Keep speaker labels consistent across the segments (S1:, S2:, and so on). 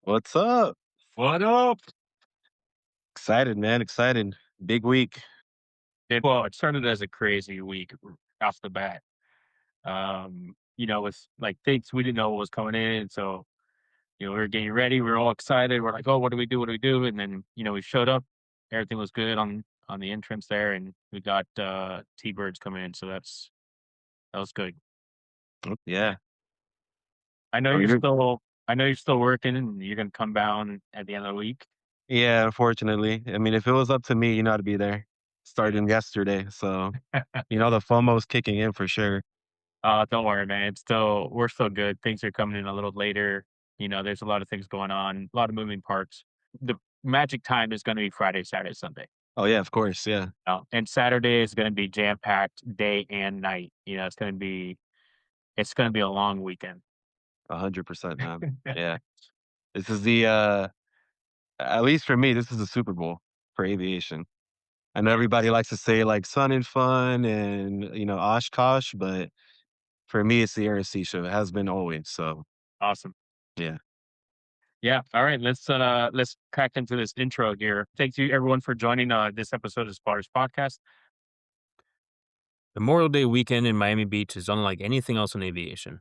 S1: What's up?
S2: What up?
S1: Excited, man. Excited. Big week.
S2: It started as a crazy week off the bat. With like things we didn't know what was coming in. So, we were getting ready. We were all excited. We're like, oh, what do we do? What do we do? And then, we showed up. Everything was good on the entrance there, and we got T-birds coming in. So that was good.
S1: Yeah.
S2: I know
S1: Oh,
S2: you're
S1: you're-
S2: still I know you're still working and you're gonna come down at the end of the week.
S1: Yeah, unfortunately. I mean, if it was up to me, I'd be there
S2: Yeah.
S1: starting yesterday. So, the FOMO's kicking in for sure.
S2: Don't worry, man. We're still good. Things are coming in a little later. There's a lot of things going on, a lot of moving parts. The magic time is going to be Friday, Saturday, Sunday.
S1: Oh, yeah, of course. Yeah.
S2: And Saturday is going to be jam packed day and night. It's going to be a long weekend.
S1: 100%, man. Yeah. This is at least for me, this is the Super Bowl for aviation. I know
S2: Yeah,
S1: everybody likes to say like sun and fun and, Oshkosh, but for me, it's the RSC show. It has been always. So,
S2: awesome.
S1: yeah.
S2: Yeah. All right. Let's crack into this intro here. Thank you everyone for joining this episode of Spotters Podcast. Memorial Day weekend in Miami Beach is unlike anything else in aviation.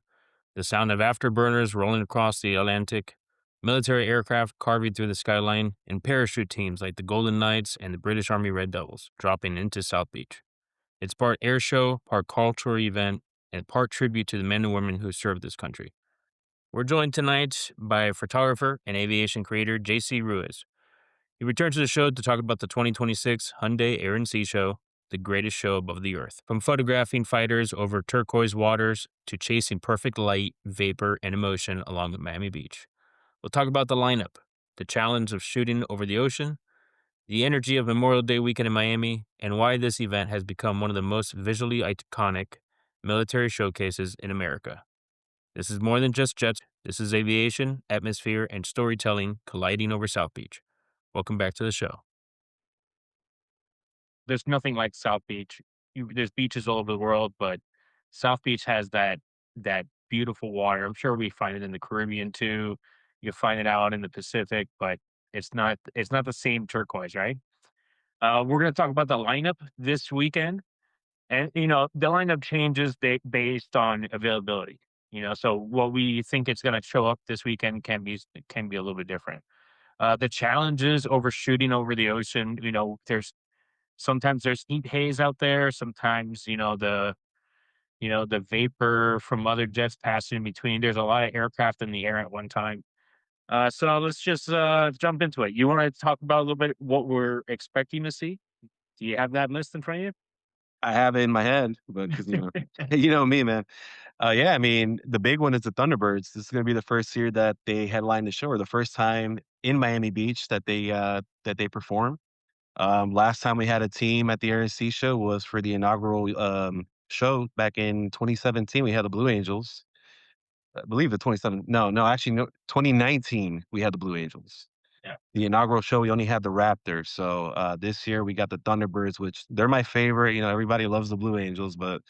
S2: The sound of afterburners rolling across the Atlantic, military aircraft carving through the skyline, and parachute teams like the Golden Knights and the British Army Red Devils dropping into South Beach. It's part air show, part cultural event, and part tribute to the men and women who served this country. We're joined tonight by photographer and aviation creator JC Ruiz. He returned to the show to talk about the 2026 Hyundai Air and Sea Show, the greatest show above the earth. From photographing fighters over turquoise waters to chasing perfect light, vapor, and emotion along Miami Beach. We'll talk about the lineup, the challenge of shooting over the ocean, the energy of Memorial Day weekend in Miami, and why this event has become one of the most visually iconic military showcases in America. This is more than just jets. This is aviation, atmosphere, and storytelling colliding over South Beach. Welcome back to the show. There's nothing like South Beach. There's beaches all over the world, but South Beach has that beautiful water. I'm sure we find it in the Caribbean too. You find it out in the Pacific, but it's not the same turquoise, right? We're going to talk about the lineup this weekend, and the lineup changes based on availability. So what we think it's going to show up this weekend can be a little bit different. The challenges over shooting over the ocean. Sometimes there's heat haze out there. Sometimes, the vapor from other jets passing in between. There's a lot of aircraft in the air at one time. So let's just jump into it. You want to talk about a little bit what we're expecting to see? Do you have that list in front of
S1: I have it in my head, but because
S2: you?
S1: you know me, man. Yeah, I mean, the big one is the Thunderbirds. This is gonna be the first year that they headline the show, or the first time in Miami Beach that they perform. Last time we had a team at the RNC show was for the inaugural show back in 2017. We had the Blue Angels. I believe the 27. No, actually, no. 2019 we had the Blue Angels.
S2: Yeah.
S1: The inaugural show, we only had the Raptors. So this year we got the Thunderbirds, which they're my favorite. Everybody loves the Blue Angels, but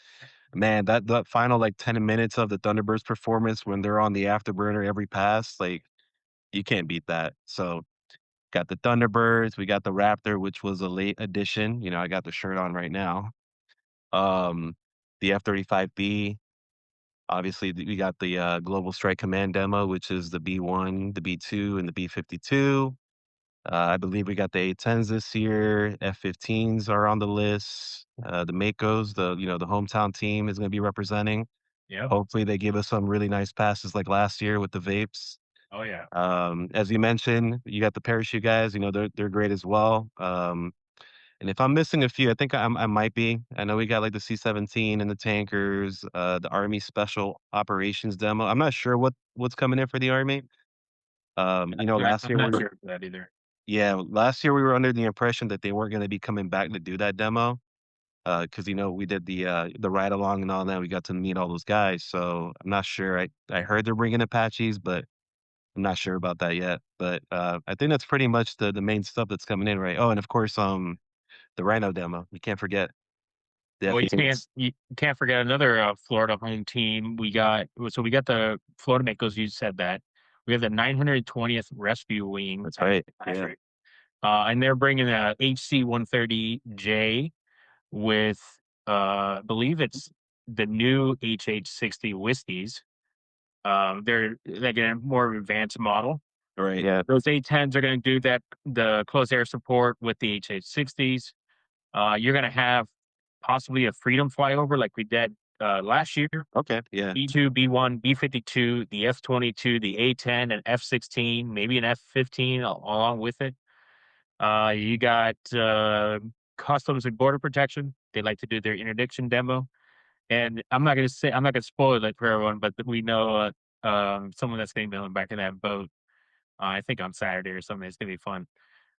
S1: man, that final like 10 minutes of the Thunderbirds performance when they're on the afterburner every pass, like you can't beat that. So got the Thunderbirds, we got the Raptor, which was a late addition. I got the shirt on right now. Um, the F-35B. Obviously, we got the Global Strike Command demo, which is the B1, the B2, and the B-52. I believe we got the A-10s this year. F-15s are on the list. The Makos, the hometown team is going to be representing.
S2: Yep.
S1: Hopefully, they give us some really nice passes like last year with the vapes.
S2: Oh yeah.
S1: As you mentioned, you got the parachute guys. They're great as well. And if I'm missing a few, I think I might be. I know we got like the C-17 and the tankers, the Army Special Operations demo. I'm not sure what's coming in for the Army. Last
S2: I'm
S1: year
S2: not
S1: we
S2: sure for that either.
S1: yeah, last year we were under the impression that they weren't going to be coming back to do that demo because we did the ride along and all that. We got to meet all those guys, so I'm not sure. I heard they're bringing Apaches, but I'm not sure about that yet. But I think that's pretty much the main stuff that's coming in, right? Oh, and of course, the Rhino demo. You can't forget the
S2: Well,
S1: F-18s.
S2: you can't forget another Florida home team. We got the Florida Makos. You said that
S3: We have the 920th Rescue Wing
S1: That's
S3: at
S1: right. Yeah.
S3: Patrick, and they're bringing a HC-130J with, I believe it's the new HH-60 whiskeys. They're like a more advanced model.
S1: Right. Yeah.
S3: Those A10s are going to do that, the closed air support with the HH-60s. You're going to have possibly a Freedom flyover like we did last year.
S1: Okay. Yeah.
S3: B2, B1, B52, the F-22, the A-10, and F-16, maybe an F-15 along with it. You got Customs and Border Protection. They like to do their interdiction demo. And I'm not gonna spoil it for everyone, but we know someone that's gonna be on back in that boat. I think on Saturday or something. It's gonna be fun.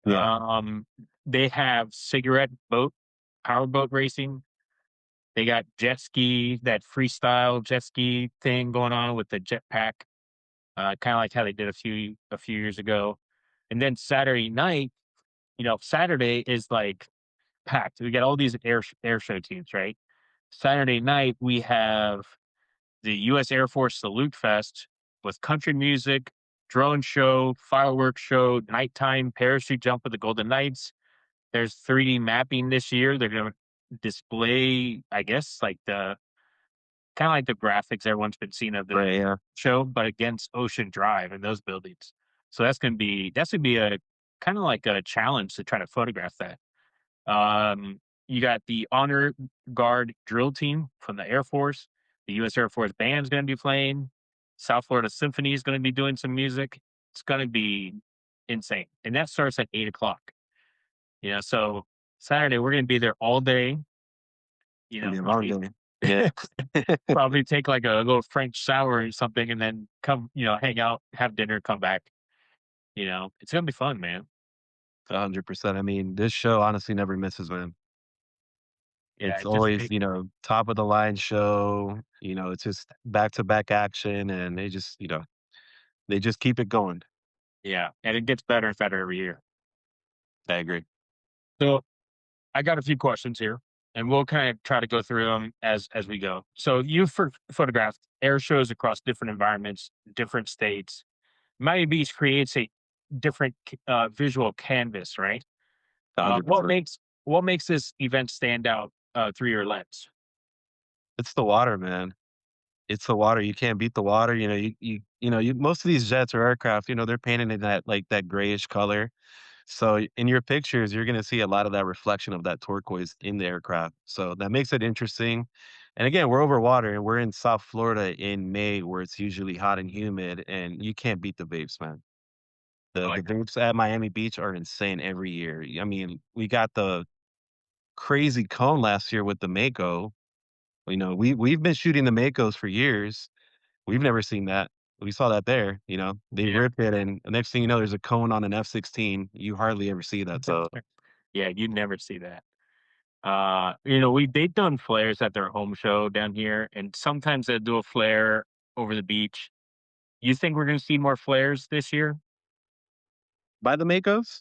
S1: Yeah.
S3: Um, they have cigarette boat, power boat racing. They got jet ski, that freestyle jet ski thing going on with the jetpack, kind of like how they did a few years ago. And then Saturday night, Saturday is like packed. We got all these air show teams, right? Saturday night we have the U.S. Air Force Salute Fest with country music, drone show, fireworks show, nighttime parachute jump with the Golden Knights. There's 3D mapping this year. They're going to display, I guess, like the kind of like the graphics everyone's been seeing of the
S1: Right. Yeah.
S3: show, but against Ocean Drive and those buildings. So that's gonna be a kind of like a challenge to try to photograph that. You got the Honor Guard drill team from the Air Force. The U.S. Air Force band's going to be playing. South Florida Symphony is going to be doing some music. It's going to be insane, and that starts at 8 o'clock. So Saturday we're going to be there all day.
S1: It's gonna be a long
S3: Probably
S1: day. Yeah.
S3: probably take like a little French shower or something, and then come, hang out, have dinner, come back. It's going to be fun, man.
S1: 100%. I mean, this show honestly never misses, man.
S3: Yeah,
S1: It's always, top of the line show. It's just back to back action, and they just keep it going.
S3: yeah, and it gets better and better every year.
S1: I agree.
S3: So I got a few questions here, and we'll kind of try to go through them as we go. So you've photographed air shows across different environments, different states. Miami Beach creates a different visual canvas, right? Uh, what
S1: 100%.
S3: makes what makes this event stand out through your lens?
S1: It's the water, man. It's the water. You can't beat the water. Most of these jets or aircraft, they're painted in that like that grayish color. So in your pictures, you're gonna see a lot of that reflection of that turquoise in the aircraft. So that makes it interesting. And again, we're over water and we're in South Florida in May where it's usually hot and humid, and you can't beat the vapes, man.
S3: I
S1: The
S3: like that.
S1: vapes at Miami Beach are insane every year. I mean, we got the crazy cone last year with the Mako. We've been shooting the Makos for years. We've never seen that. We saw that there. They
S3: Yeah.
S1: ripped it, and the next thing you know, there's a cone on an F-16. You hardly ever see that. So
S3: Yeah, you never see that. they've done flares at their home show down here, and sometimes they'll do a flare over the beach. You think we're gonna see more flares this year?
S1: by the Makos,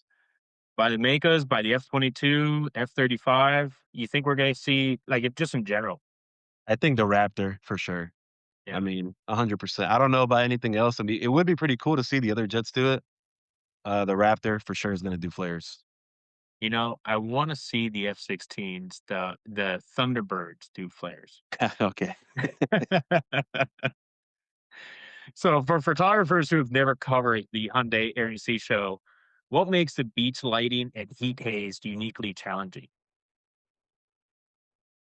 S3: By the Makas, by the F-22, F-35? You think we're gonna see like it just in general?
S1: I think the Raptor for sure. I
S3: Yeah.
S1: mean, 100%. I don't know about anything else. I mean, it would be pretty cool to see the other jets do it. The Raptor for sure is going to do flares.
S3: I wanna see the F-16s, the Thunderbirds do flares.
S1: Okay.
S3: So for photographers who've never covered the Hyundai Air and Sea show, what makes the beach lighting and heat haze uniquely challenging?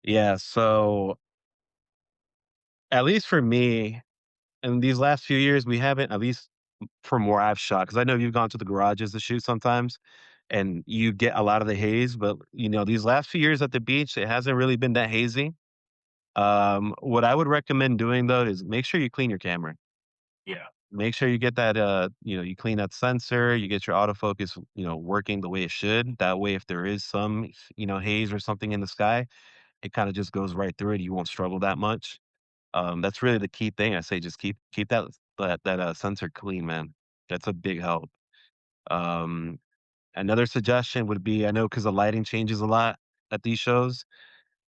S1: Yeah. So at least for me, in these last few years, we haven't, at least from where I've shot, because I know you've gone to the garages to shoot sometimes and you get a lot of the haze. But, these last few years at the beach, it hasn't really been that hazy. What I would recommend doing though is make sure you clean your camera.
S3: Yeah.
S1: Make sure you get that, you clean that sensor, you get your autofocus, working the way it should. That way, if there is some, haze or something in the sky, it kind of just goes right through it. You won't struggle that much. That's really the key thing. I say just keep that sensor clean, man. That's a big help. Um, Another suggestion would be, I know because the lighting changes a lot at these shows.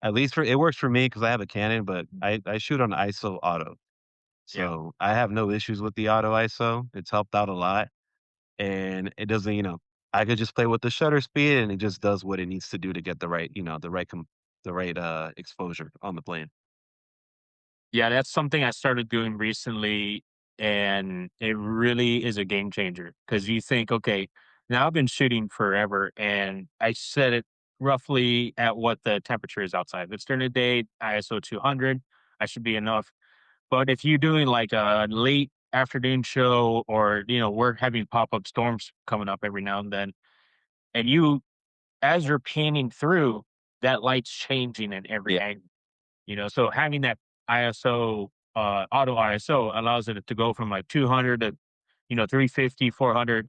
S1: At least it works for me because I have a Canon, but I shoot on ISO auto.
S3: Yeah.
S1: So I have no issues with the auto ISO. It's helped out a lot, and it doesn't, I could just play with the shutter speed, and it just does what it needs to do to get the right, the right exposure on the plane.
S3: Yeah, that's something I started doing recently, and it really is a game changer because you think, okay, now I've been shooting forever, and I set it roughly at what the temperature is outside. If it's during the day, ISO 200, I should be enough. But if you're doing like a late afternoon show, or we're having pop up storms coming up every now and then, and as you're panning through, that light's changing in every
S1: Yeah.
S3: angle. So having that ISO, auto ISO allows it to go from like 200 to, 350, 400.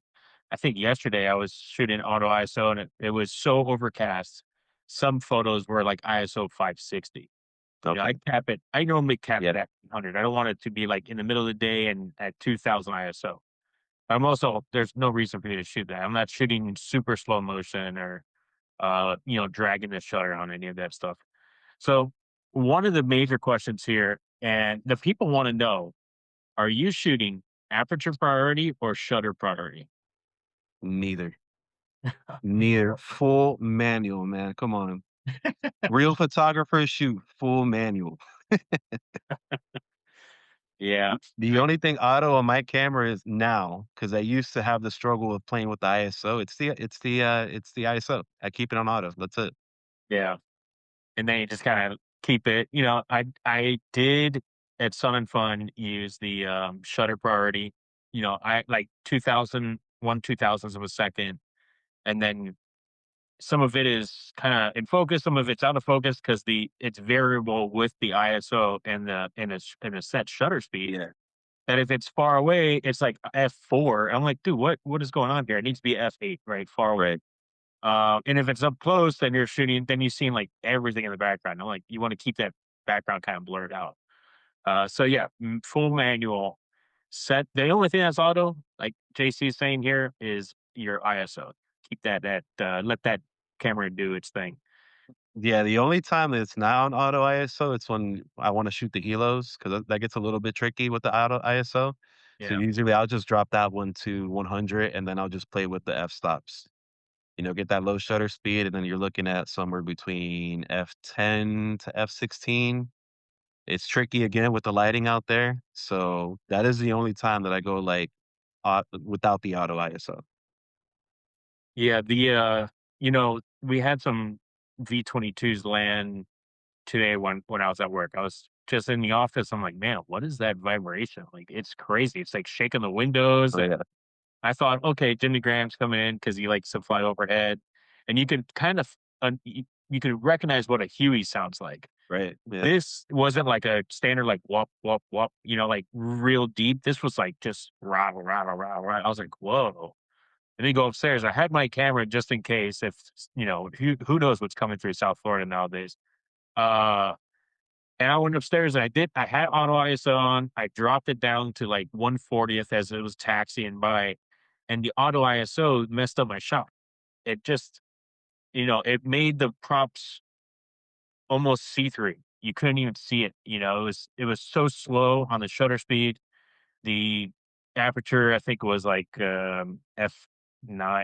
S3: I think yesterday I was shooting auto ISO and it was so overcast. Some photos were like ISO 560. I
S1: Okay.
S3: cap it. I normally cap
S1: Yeah.
S3: it at 100. I don't want it to be like in the middle of the day and at 2000 ISO. There's no reason for me to shoot that. I'm not shooting in super slow motion or, dragging the shutter on any of that stuff. So, one of the major questions here, and the people want to know, are you shooting aperture priority or shutter priority?
S1: Neither. Neither. Full manual, man. Come on. Real photographers shoot full manual.
S3: Yeah,
S1: The only thing auto on my camera is now, because I used to have the struggle of playing with the ISO. It's the ISO. I keep it on auto. That's it.
S3: yeah. And then you just kind of keep it. I did at Sun and Fun use the shutter priority. I like 2000, 2000s of a second, and then some of it is kind of in focus, some of it's out of focus because the it's variable with the ISO and the set shutter speed.
S1: Yeah.
S3: That if it's far away, it's like f4. I'm like, dude, what is going on here? It needs to be f8, right, far away.
S1: Right.
S3: And if it's up close, then you're shooting, then you're seeing like everything in the background. I'm like, you want to keep that background kind of blurred out. So yeah, full manual set. The only thing that's auto, like JC is saying here, is your ISO. Keep let that camera do its thing.
S1: Yeah, the only time that it's not on auto ISO, it's when I wanna shoot the helos, because that gets a little bit tricky with the auto ISO. So,
S3: Yeah.
S1: usually, I'll just drop that one to 100, and then I'll just play with the f-stops. Get that low shutter speed, and then you're looking at somewhere between f10 to f16. It's tricky again with the lighting out there, so that is the only time that I go, like, without the auto ISO.
S3: Yeah. We had some V22s land today when I was at work. I was just in the office. I'm like, man, what is that vibration? Like, it's crazy. It's like shaking the windows.
S1: Oh,
S3: And
S1: yeah.
S3: I thought, okay, Jimmy Graham's coming in because he likes to fly overhead. And you can kind of, you can recognize what a Huey sounds like.
S1: Right, yeah.
S3: This wasn't like a standard, like wop, wop, wop, like real deep. This was like just rattle, rattle, rattle, rattle. I was like, whoa. And then go upstairs. I had my camera just in case if, who knows what's coming through South Florida nowadays. Uh, and I went upstairs and I had auto ISO on. I dropped it down to like 1/40th as it was taxiing by, and the auto ISO messed up my shot. It just, it made the props almost see through. You couldn't even see it. It was so slow on the shutter speed. The aperture, I think, was like f9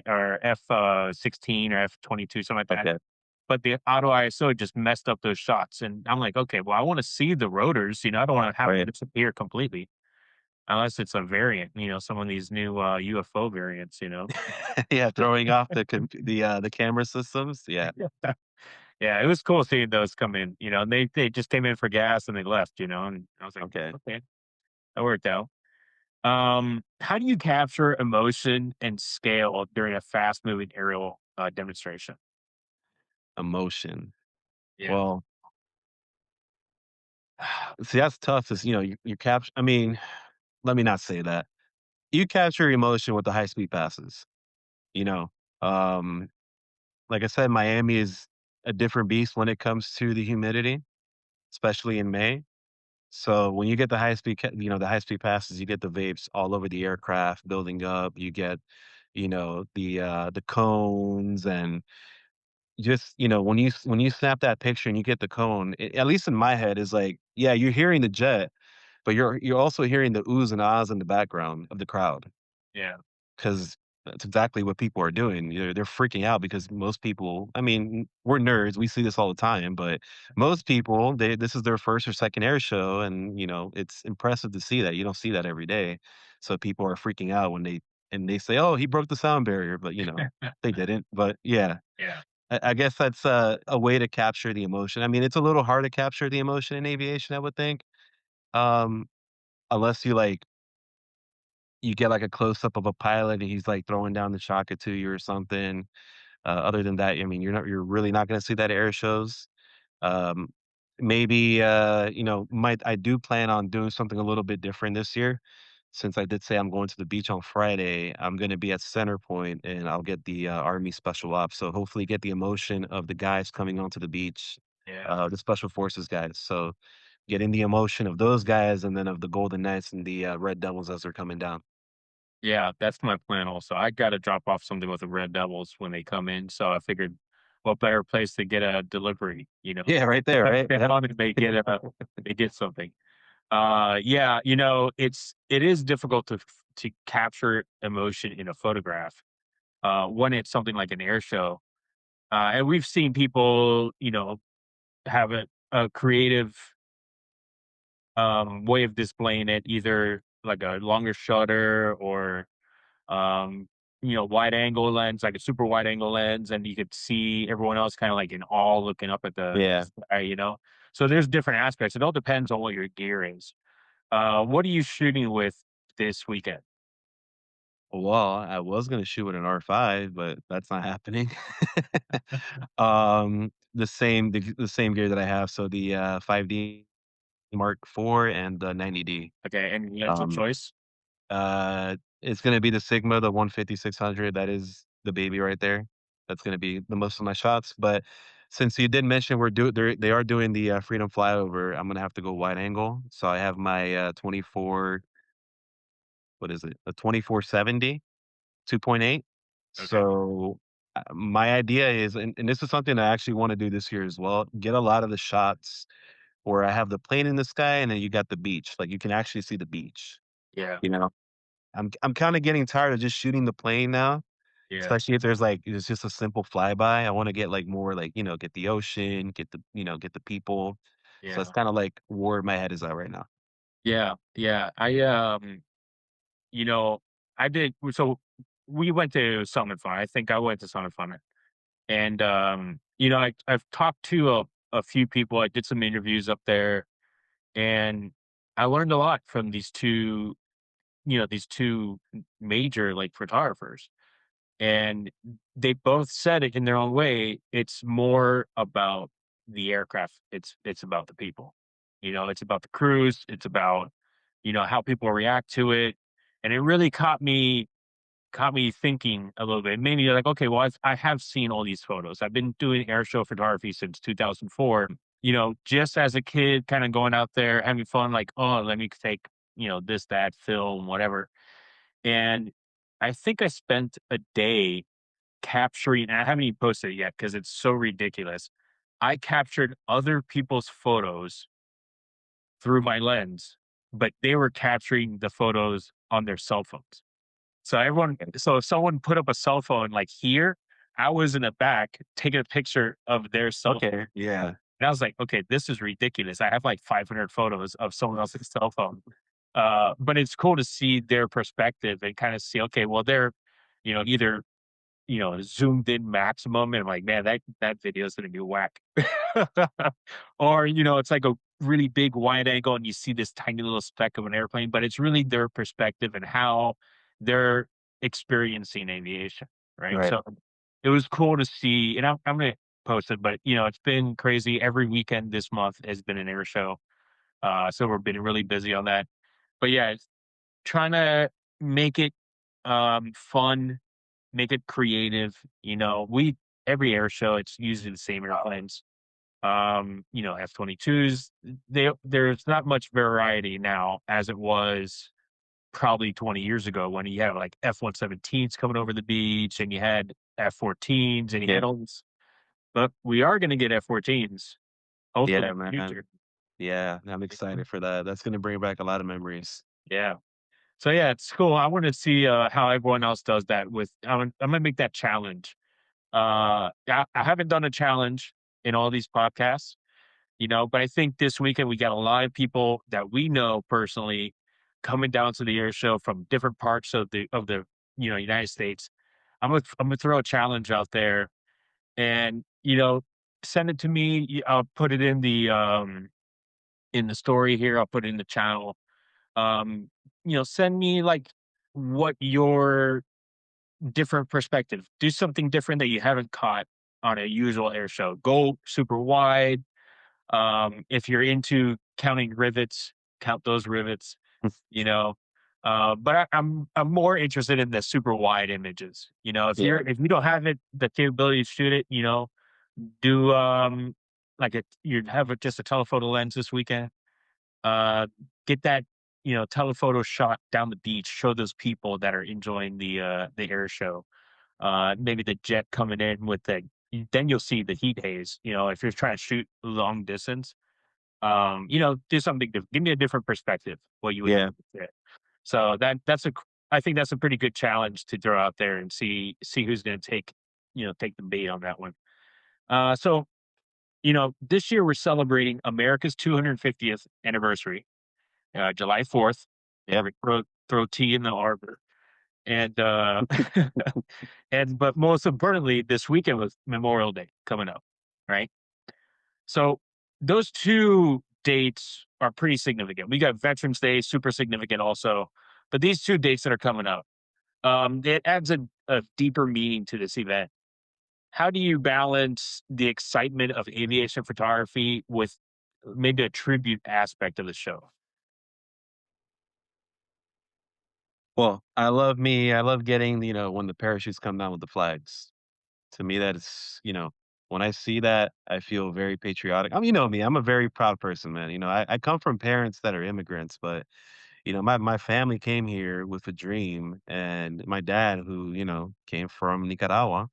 S3: or f16 or f22, something like that.
S1: Okay.
S3: But the auto ISO just messed up those shots, and I'm like, okay, well, I want to see the rotors. I don't want to have them
S1: Right.
S3: disappear completely, unless it's a variant. Some of these new UFO variants.
S1: Yeah, throwing off the camera systems, yeah.
S3: Yeah, it was cool seeing those come in. And they just came in for gas and they left. And I was like,
S1: Okay.
S3: okay, that worked out. How do you capture emotion and scale during a fast moving aerial demonstration?
S1: Emotion.
S3: Yeah.
S1: Well, see, that's tough is, you capture, I mean, let me not say that. You capture emotion with the high speed passes, you know? Um, like I said, Miami is a different beast when it comes to the humidity, especially in May. So when you get the high speed passes, you get the vapes all over the aircraft building up. You get, the cones, and just, when you snap that picture and you get the cone, at least in my head is like, yeah, you're hearing the jet, but you're also hearing the oohs and ahs in the background of the crowd.
S3: Yeah.
S1: 'Cause that's exactly what people are doing. They're freaking out because most people, I mean, we're nerds, we see this all the time, but most people, this is their 1st or 2nd air show, and, it's impressive to see that. You don't see that every day. So people are freaking out when they say, "Oh, he broke the sound barrier," but, they didn't. But yeah,
S3: Yeah.
S1: I guess that's a way to capture the emotion. I mean, it's a little hard to capture the emotion in aviation, I would think, um, unless you get, like, a close-up of a pilot and he's, like, throwing down the shaka to you or something. Other than that, I mean, you're really not gonna see that at air shows. Um, maybe, I do plan on doing something a little bit different this year. Since I did say I'm going to the beach on Friday, I'm gonna be at center point, and I'll get the, Army Special Ops, so hopefully get the emotion of the guys coming onto the beach,
S3: Yeah.
S1: the Special Forces guys. So, getting the emotion of those guys and then of the Golden Knights and the, Red Devils as they're coming down.
S3: Yeah, that's my plan also. I gotta drop off something with the Red Devils when they come in, so I figured what better place to get a delivery, you know?
S1: Yeah, right there, right?
S3: How
S1: Yep.
S3: long did they get something? Yeah, it is difficult to capture emotion in a photograph, when it's something like an air show. And we've seen people, have a creative way of displaying it, either like a longer shutter or wide angle lens, like a super wide angle lens, and you could see everyone else kind of like in awe looking up at the
S1: Yeah.
S3: sky. So there's different aspects. It all depends on what your gear is. What are you shooting with this weekend?
S1: Well, I was gonna shoot with an R5, but that's not happening. The same gear that I have, so the, 5D Mark IV and the 90D.
S3: Okay, and lens of
S1: Um,
S3: choice.
S1: it's gonna be the Sigma, the 150-600, that is the baby right there. That's gonna be the most of my shots, but since you did mention they are doing the, Freedom Flyover, I'm gonna have to go wide angle, so I have my, 24, what is it? A 24-70. 2.8.
S3: Okay.
S1: So, my idea is, and this is something I actually wanna do this year as well, get a lot of the shots where I have the plane in the sky and then you got the beach, like, you can actually see the beach,
S3: Yeah.
S1: you know? I'm kinda getting tired of just shooting the plane now,
S3: Yeah.
S1: especially if it's just a simple flyby. I wanna get, like, more, like, get the ocean, get the people. So that's
S3: Yeah.
S1: kinda, like, where my head is at right now.
S3: Yeah. Yeah. You know, I did. So we went to Summit Fun. I think I went to Summit Fun, and I've talked to a few people. I did some interviews up there, and I learned a lot from these two major like photographers, and they both said it in their own way. It's more about the aircraft. It's about the people. It's about the crews. It's about how people react to it, and it really caught me thinking a little bit. Maybe like, okay, well, I have seen all these photos. I've been doing air show photography since 2004. Just as a kid, kind of going out there having fun, like, oh, let me take this, that, film, whatever. And I think I spent a day capturing. And I haven't even posted it yet because it's so ridiculous. I captured other people's photos through my lens, but they were capturing the photos on their cell phones. So if someone put up a cell phone like here, I was in the back taking a picture of their cell phone.
S1: Okay, yeah.
S3: And I was like, okay, this is ridiculous. I have like 500 photos of someone else's cell phone. But it's cool to see their perspective and kind of see, okay, well, they're, either zoomed in maximum, and I'm like, man, that video is gonna be whack. Or, it's like a really big wide angle and you see this tiny little speck of an airplane, but it's really their perspective and how they're experiencing aviation, right?
S1: Right.
S3: So it was cool to see, and I'm gonna post it, but it's been crazy. Every weekend this month has been an air show. So we've been really busy on that. But yeah, it's trying to make it fun, make it creative. We every air show, it's usually the same airplanes. F-22s. There's not much variety now as it was probably 20 years ago when you had like F-117s coming over the beach and you had F-14s and you
S1: Yeah.
S3: had all this. But we are going to get F-14s
S1: Yeah,
S3: hopefully in the
S1: man.
S3: future.
S1: Yeah, I'm excited for that. That's gonna bring back a lot of memories.
S3: Yeah. So yeah, it's cool. I want to see how everyone else does that. I'm gonna make that challenge. I haven't done a challenge in all these podcasts, but I think this weekend we got a lot of people that we know personally coming down to the air show from different parts of the United States. I'm gonna throw a challenge out there, and send it to me. I'll put it in the story here. I'll put it in the channel. Um, send me like what your different perspective. Do something different that you haven't caught on a usual air show. Go super wide. If you're into counting rivets, count those rivets. You know. But I'm more interested in the super wide images.
S1: Yeah.
S3: If you don't have the capability to shoot it, do like you have just a telephoto lens this weekend. Uh, get that telephoto shot down the beach. Show those people that are enjoying the air show. Maybe the jet coming in with then you'll see the heat haze. If you're trying to shoot long distance, do something different. Give me a different perspective. What you would
S1: Yeah.
S3: do with it. So I think that's a pretty good challenge to throw out there and see who's going to take the bait on that one. So this year we're celebrating America's 250th anniversary, July 4th.
S1: Yeah.
S3: Throw tea in the harbor. And but most importantly, this weekend was Memorial Day coming up, right? So those two dates are pretty significant. We got Veterans Day, super significant also, but these two dates that are coming up, it adds a deeper meaning to this event. How do you balance the excitement of aviation photography with maybe a tribute aspect of the show?
S1: Well, I love getting, when the parachutes come down with the flags. To me, that is, when I see that, I feel very patriotic. I mean, you know me, I'm a very proud person, man. I come from parents that are immigrants, but my family came here with a dream, and my dad, who, came from Nicaragua,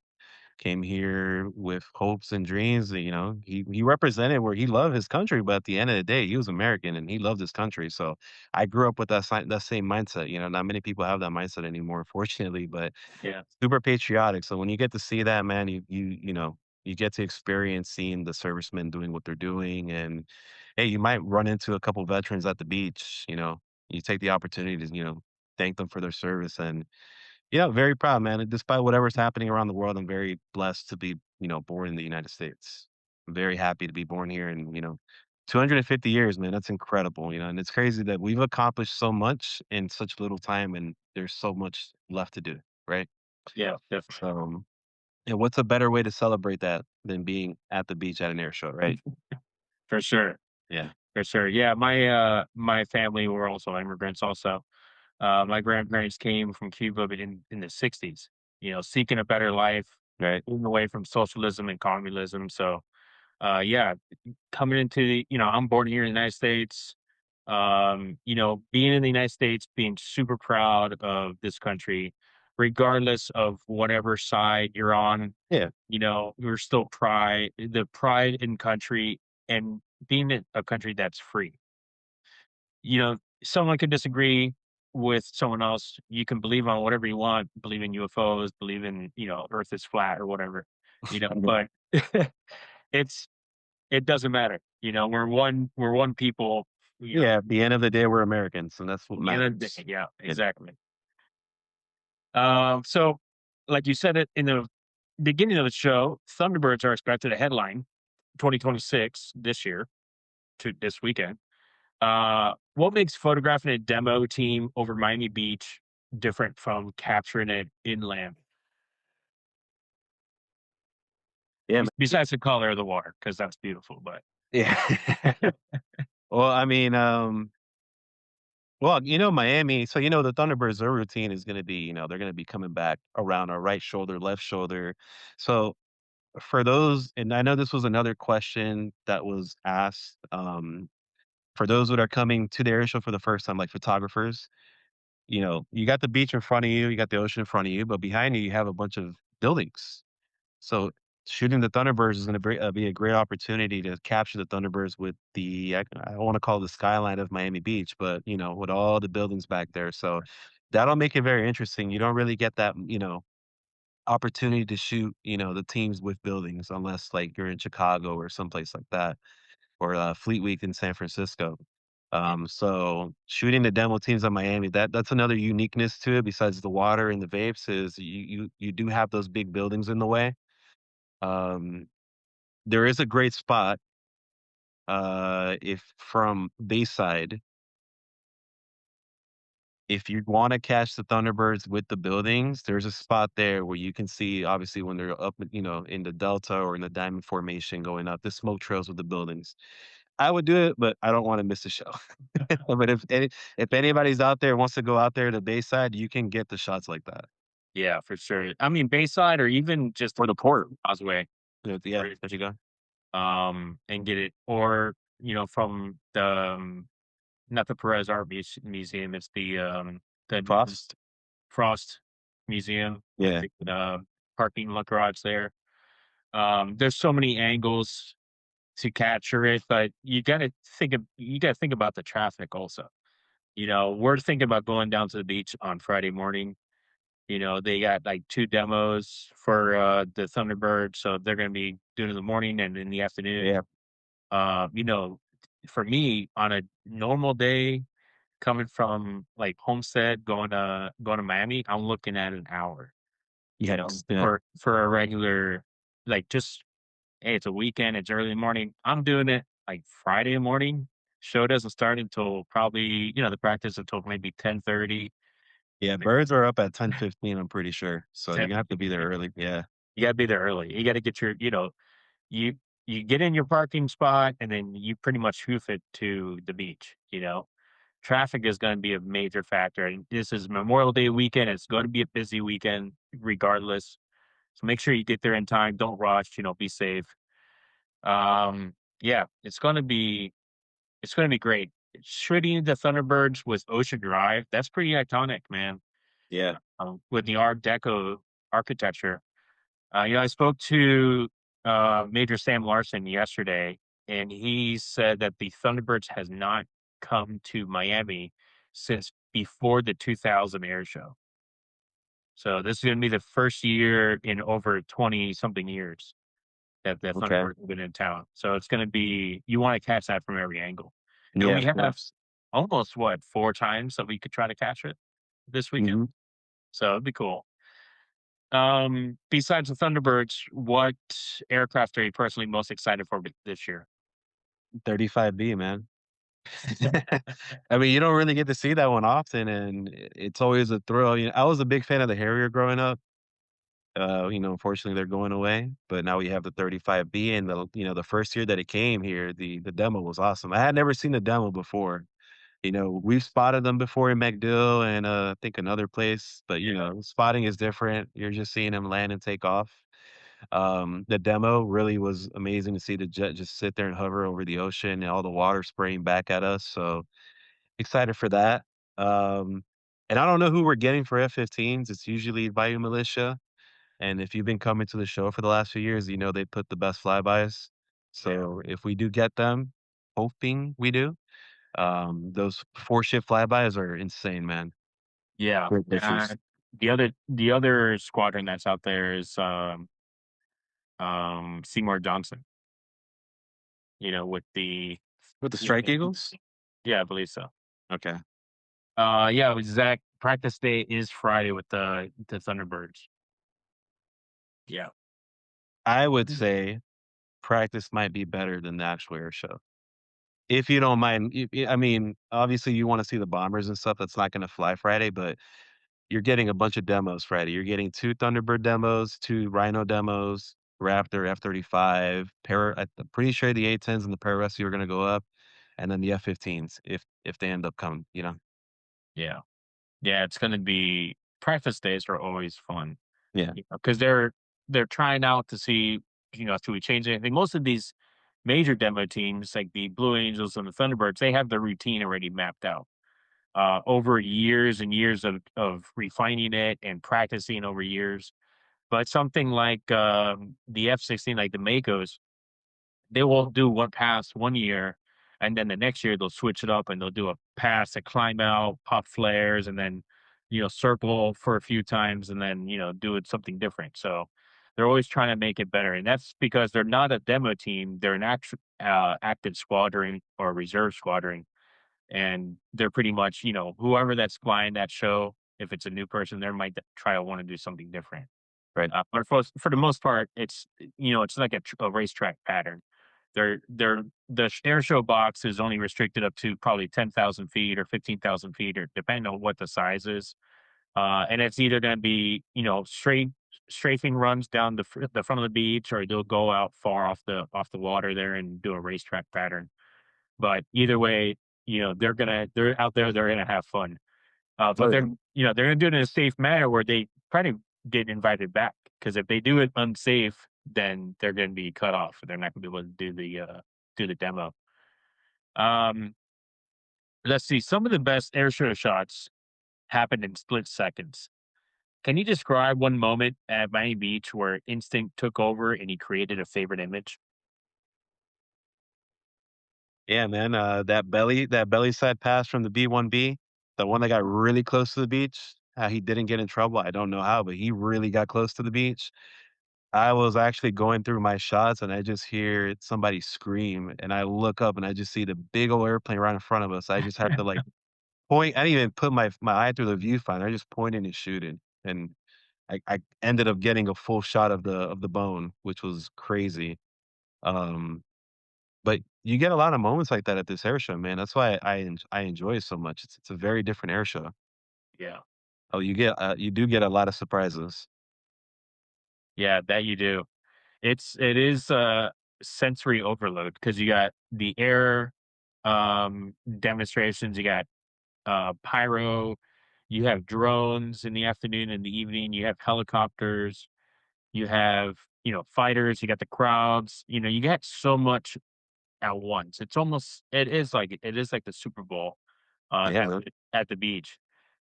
S1: came here with hopes and dreams. He represented where he loved his country, but at the end of the day, he was American and he loved his country. So I grew up with that same mindset. Not many people have that mindset anymore, unfortunately, but
S3: Yeah,
S1: super patriotic. So when you get to see that, man, you get to experience seeing the servicemen doing what they're doing, and hey, you might run into a couple veterans at the beach. You take the opportunity to thank them for their service. And yeah, very proud, man. And despite whatever's happening around the world, I'm very blessed to be, born in the United States. I'm very happy to be born here, and 250 years, man. That's incredible. And it's crazy that we've accomplished so much in such little time, and there's so much left to do, right?
S3: yeah, definitely.
S1: So, and what's a better way to celebrate that than being at the beach at an air show, right?
S3: For sure.
S1: Yeah.
S3: For sure. Yeah, my family were also immigrants also. My grandparents came from Cuba, but in the 60s, seeking a better life,
S1: Right.
S3: moving away from socialism and communism. So, yeah, coming into I'm born here in the United States. Being in the United States, being super proud of this country, regardless of whatever side you're on.
S1: Yeah.
S3: We're still the pride in country and being in a country that's free. Someone could disagree with someone else. You can believe on whatever you want, believe in UFOs, believe in, Earth is flat or whatever, but it's it doesn't matter. We're one people,
S1: Yeah. At the end of the day, we're Americans, and that's what
S3: at the end of the
S1: matters.
S3: day. Yeah,
S1: Yeah.
S3: exactly. So like you said it in the beginning of the show, Thunderbirds are expected to headline 2026 this year to this weekend. What makes photographing a demo team over Miami Beach different from capturing it inland?
S1: Yeah. Man.
S3: Besides the color of the water, because that's beautiful. But
S1: Yeah. Well, I mean, well, Miami, so the Thunderbirds, their routine is gonna be, they're gonna be coming back around our right shoulder, left shoulder. So for those, and I know this was another question that was asked, for those that are coming to the air show for the first time, like photographers, you got the beach in front of you, you got the ocean in front of you, but behind you, you have a bunch of buildings. So shooting the Thunderbirds is gonna be a great opportunity to capture the Thunderbirds with I don't wanna call it the skyline of Miami Beach, but, with all the buildings back there, so that'll make it very interesting. You don't really get that, opportunity to shoot, the teams with buildings unless, like, you're in Chicago or someplace like that, or, Fleet Week in San Francisco. So shooting the demo teams in Miami, that's another uniqueness to it besides the water and the vapes is you do have those big buildings in the way. Um, there is a great spot, if from Bayside, if you wanna catch the Thunderbirds with the buildings, there's a spot there where you can see, obviously, when they're up, in the Delta or in the Diamond Formation going up, the smoke trails with the buildings. I would do it, but I don't wanna miss the show. But if anybody's out there wants to go out there to Bayside, you can get the shots like that.
S3: Yeah, for sure. I mean, Bayside or even just
S1: Or the port.
S3: Causeway,
S1: Yeah,
S3: right?
S1: there you go.
S3: And get it, or from the not the Perez Art Museum, it's the
S1: Frost?
S3: Frost Museum,
S1: Yeah.
S3: the parking lot garage there. There's so many angles to capture it, but you gotta think about the traffic also. We're thinking about going down to the beach on Friday morning. They got like 2 demos for, the Thunderbird, so they're gonna be doing it in the morning and in the afternoon.
S1: Yeah.
S3: Uh, you know, for me, on a normal day, coming from, like, Homestead, going to Miami, I'm looking at an hour,
S1: Yes. Yeah.
S3: for a regular, like, just, "Hey, it's a weekend, it's early in the morning." I'm doing it, like, Friday morning. Show doesn't start until probably, the practice until maybe 10:30.
S1: Yeah, birds are up at 10:15, I'm pretty sure, so you're gonna have to be there
S3: 10:15.
S1: early. Yeah.
S3: You gotta be there early. You gotta get you you get in your parking spot, and then you pretty much hoof it to the beach. Traffic is gonna be a major factor, and this is Memorial Day weekend, it's gonna be a busy weekend regardless, so make sure you get there in time, don't rush, be safe. Yeah, it's gonna be great. Shooting the Thunderbirds with Ocean Drive, that's pretty iconic, man,
S1: Yeah.
S3: with the Art Deco architecture. I spoke to Major Sam Larson yesterday, and he said that the Thunderbirds has not come to Miami since before the 2000 air show. So this is going to be the first year in over 20 something years that the
S1: Okay.
S3: Thunderbirds have been in town. So it's going to be, you want to catch that from every angle. And
S1: Yeah,
S3: we
S1: of
S3: have
S1: course.
S3: almost, what, 4 times that we could try to catch it this weekend.
S1: Mhm.
S3: So it'd be cool. Besides the Thunderbirds, what aircraft are you personally most excited for this year?
S1: 35B, man. I mean, you don't really get to see that one often, and it's always a thrill. I was a big fan of the Harrier growing up. Unfortunately, they're going away, but now we have the 35B, and the first year that it came here, the demo was awesome. I had never seen the demo before. We've spotted them before in MacDill and, I think another place, but,
S3: Yeah.
S1: spotting is different. You're just seeing them land and take off. The demo really was amazing to see the jet just sit there and hover over the ocean and all the water spraying back at us, so excited for that. Um, and I don't know who we're getting for F-15s. It's usually Bayou Militia, and if you've been coming to the show for the last few years, you know they put the best flybys.
S3: Yeah.
S1: So if we do get them, hoping we do, those 4-shift flybys are insane, man.
S3: Yeah.
S1: Great pictures.
S3: The other squadron that's out there is Seymour Johnson, with the
S1: With the
S3: yeah,
S1: Strike Eagles?
S3: yeah, I believe so.
S1: Okay.
S3: Yeah, with Zach, practice day is Friday with the Thunderbirds. Yeah.
S1: I would
S3: Mm.
S1: say practice might be better than the actual air show. If you don't mind, I mean, obviously you wanna see the bombers and stuff that's not gonna fly Friday, but you're getting a bunch of demos Friday. You're getting 2 Thunderbird demos, 2 Rhino demos, Raptor, F-35, I'm pretty sure the A-10s and the Pararescue are gonna go up, and then the F-15s if they end up coming?
S3: Yeah. Yeah, it's gonna be practice days are always fun,
S1: Yeah.
S3: because they're trying out to see, should we change anything? Most of these major demo teams, like the Blue Angels and the Thunderbirds, they have the routine already mapped out. Over years and years of refining it and practicing over years. But something like the F-16, like the Makos, they will do one pass one year, and then the next year they'll switch it up and they'll do a pass to climb out, pop flares, and then circle for a few times, and then do it something different. So they're always trying to make it better, and that's because they're not a demo team; they're an actual active squadron or reserve squadron, and they're pretty much whoever that's flying that show. If it's a new person, they might try to want to do something different.
S1: Right.
S3: But for the most part, it's like a racetrack pattern. The air show box is only restricted up to probably 10,000 feet or 15,000 feet, or depending on what the size is. And it's either going to be strafing runs down the front of the beach, or they'll go out far off the water there and do a racetrack pattern. But either way, they're out there, they're gonna have fun. But
S1: Oh, yeah.
S3: they're gonna do it in a safe manner where they try to get invited back. Because if they do it unsafe, then they're gonna be cut off. They're not gonna be able to do the demo. Um, let's see. Some of the best air show shots happened in split seconds. Can you describe one moment at Miami Beach where instinct took over and you created a favorite image?
S1: Yeah, man, that belly side pass from the B1B, the one that got really close to the beach, how he didn't get in trouble, I don't know how, but he really got close to the beach. I was actually going through my shots, and I just hear somebody scream, and I look up, and I just see the big old airplane right in front of us. I just had to, like, point. I didn't even put my eye through the viewfinder, I just pointed and shooting, and I ended up getting a full shot of the bone, which was crazy. Um But you get a lot of moments like that at this air show, man. That's why I enjoy it so much. It's a very different air show.
S3: Yeah.
S1: Oh, you do get a lot of surprises.
S3: Yeah, that you do. It is sensory overload because you got the air demonstrations, you got pyro, you have drones in the afternoon and the evening, you have helicopters, you have fighters, you got the crowds, you get so much at once. It is like the Super Bowl
S1: Yeah, man.
S3: at the beach.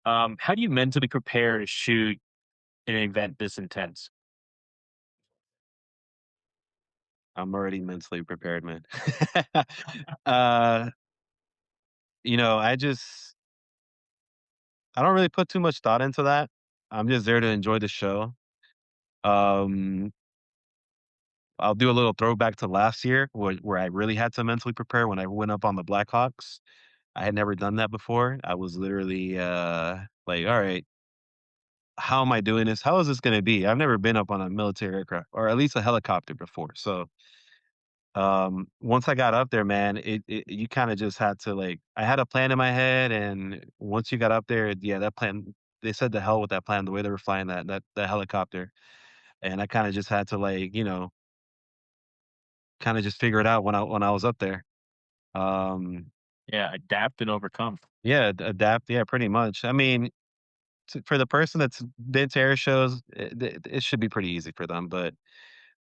S3: How do you mentally prepare to shoot an event this intense?
S1: I'm already mentally prepared, man. uh, I don't really put too much thought into that. I'm just there to enjoy the show. Um, I'll do a little throwback to last year where I really had to mentally prepare when I went up on the Blackhawks. I had never done that before. I was literally like, all right, how am I doing this? How is this gonna be? I've never been up on a military aircraft or at least a helicopter before. So, once I got up there, man, it you kinda just had to, like, I had a plan in my head, and once you got up there, yeah, that plan, they said to hell with that plan, the way they were flying that helicopter, and I kinda just had to, like, kinda just figure it out when I was up there. Um,
S3: Yeah, adapt and overcome.
S1: yeah, adapt, yeah, pretty much. I mean, for the person that's been to air shows, it should be pretty easy for them, but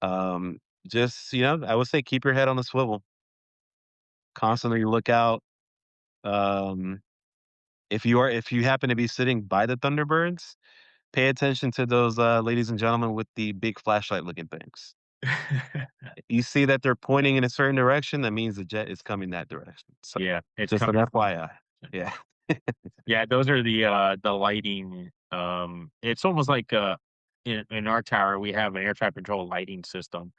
S1: Um, just, I would say keep your head on the swivel.
S3: Yeah.
S1: Constantly look out. Um, if you happen to be sitting by the Thunderbirds, pay attention to those ladies and gentlemen with the big flashlight looking things. You see that they're pointing in a certain direction, that means the jet is coming that direction. So
S3: Yeah, it's
S1: just an
S3: coming.
S1: FYI. Yeah.
S3: Yeah, those are the lighting. It's almost like in our tower we have an air traffic control lighting system.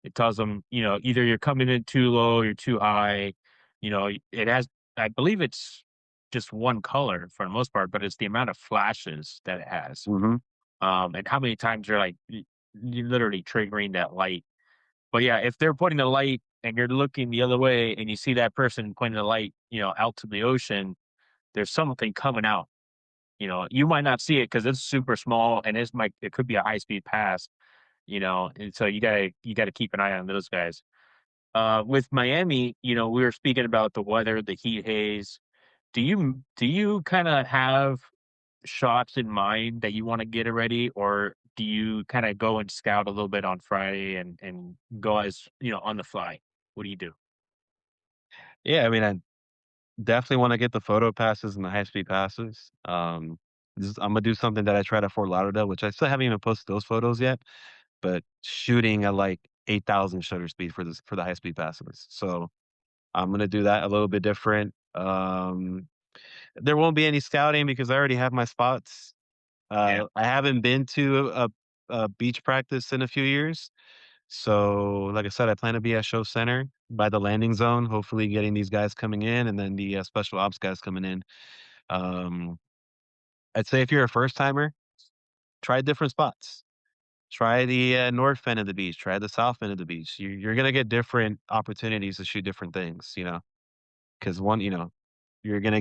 S3: It tells them, either you're coming in too low, you're too high. It has, I believe it's just one color for the most part, but it's the amount of flashes that it has.
S1: Hmm.
S3: And how many times you're like you literally triggering that light. But yeah, if they're pointing the light and you're looking the other way and you see that person pointing the light, out to the ocean, there's something coming out. You might not see it because it's super small and it could be a high speed pass. And so you gotta keep an eye on those guys. With Miami, we were speaking about the weather, the heat haze. Do you kind of have shots in mind that you want to get already, or do you kind of go and scout a little bit on Friday and go as on the fly? What do you do?
S1: Yeah, I mean, I definitely want to get the photo passes and the high speed passes. Imma do something that I tried at Fort Lauderdale, which I still haven't even posted those photos yet, but shooting at, like, 8,000 shutter speed for the high speed passives. So, I'm gonna do that a little bit different. There won't be any scouting because I already have my spots.
S3: Yeah.
S1: I haven't been to a beach practice in a few years. So, like I said, I plan to be at Show Center by the landing zone, hopefully getting these guys coming in and then the, special ops guys coming in. Um, I'd say if you're a first timer, try different spots. Try the, north end of the beach, try the south end of the beach. You're gonna get different opportunities to shoot different things, you know? Because one, you might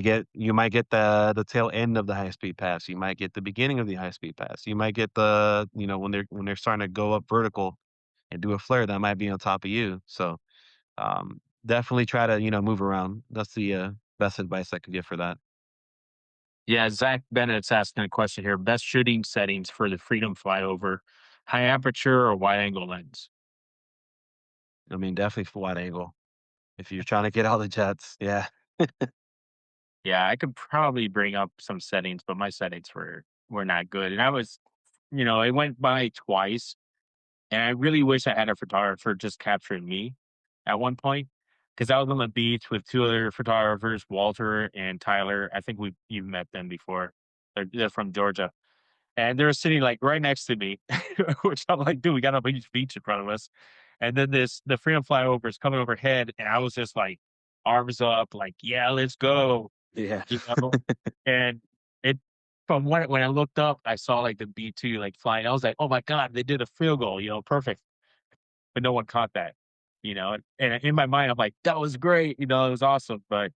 S1: get the tail end of the high speed pass, you might get the beginning of the high speed pass, you might get when they're starting to go up vertical and do a flare that might be on top of you. So, definitely try to, move around. That's the, best advice I could give for that.
S3: Yeah, Zach Bennett's asking a question here. Best shooting settings for the Freedom flyover, high aperture or wide angle lens?
S1: I mean, definitely for wide angle. If you're trying to get all the jets, yeah.
S3: Yeah, I could probably bring up some settings, but my settings were not good. And I was, it went by twice, and I really wish I had a photographer just capturing me at one point because I was on the beach with two other photographers, Walter and Tyler. I think you've met them before. They're from Georgia. And they were sitting like right next to me, which I'm like, dude, we got a huge beach in front of us. And then the Freedom flyover is coming overhead, and I was just like arms up, like, yeah, let's go.
S1: Yeah.
S3: You know? And it from when I looked up, I saw like the B2 like flying. I was like, oh my God, they did a field goal, perfect. But no one caught that, and in my mind, I'm like, that was great, it was awesome. But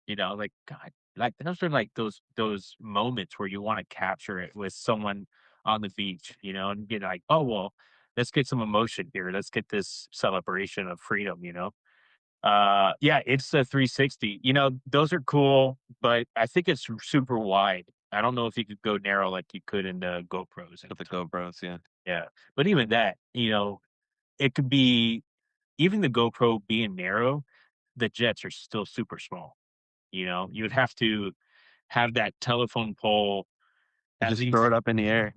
S3: like, God, like, those are, like, those moments where you wanna capture it with someone on the beach, and get like, "Oh, well, let's get some emotion here. Let's get this celebration of freedom," you know? Yeah, it's a 360. Those are cool, but I think it's super wide. I don't know if you could go narrow like you could in the GoPros at
S1: With
S3: the
S1: the
S3: time.
S1: GoPros, yeah.
S3: Yeah, but even that, it could be even the GoPro being narrow, the jets are still super small. You would have to have that telephone pole
S1: You
S3: at
S1: just throw
S3: least.
S1: it up in the air.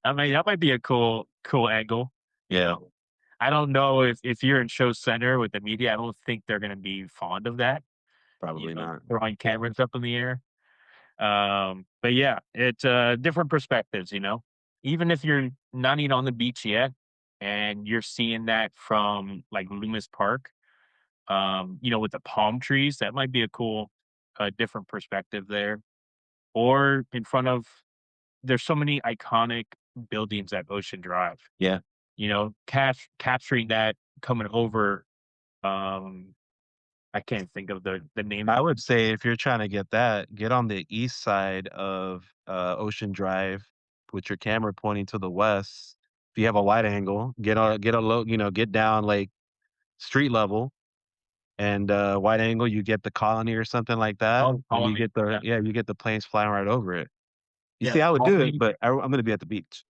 S3: I mean, that might be a cool angle, you
S1: Yeah,
S3: know? I don't know if you're in show center with the media, I don't think they're gonna be fond of that,
S1: probably not.
S3: throwing cameras up in the air. But yeah, it's, different perspectives, Even if you're not even on the beach yet and you're seeing that from, like, Loomis Park, with the palm trees, that might be a cool, different perspective there. Or in front of there's so many iconic buildings at Ocean Drive,
S1: Yeah.
S3: capturing that coming over, um, I can't think of the name.
S1: I would say if you're trying to get that, get on the east side of, Ocean Drive with your camera pointing to the west. If you have a wide angle, get a low get down, like, street level and, wide angle, you get the colony or something like that,
S3: Oh,
S1: and
S3: Colony, yeah.
S1: you get the planes flying right over it. You
S3: Yeah,
S1: see, I would do it,
S3: Colony.
S1: but I'm gonna be at the beach.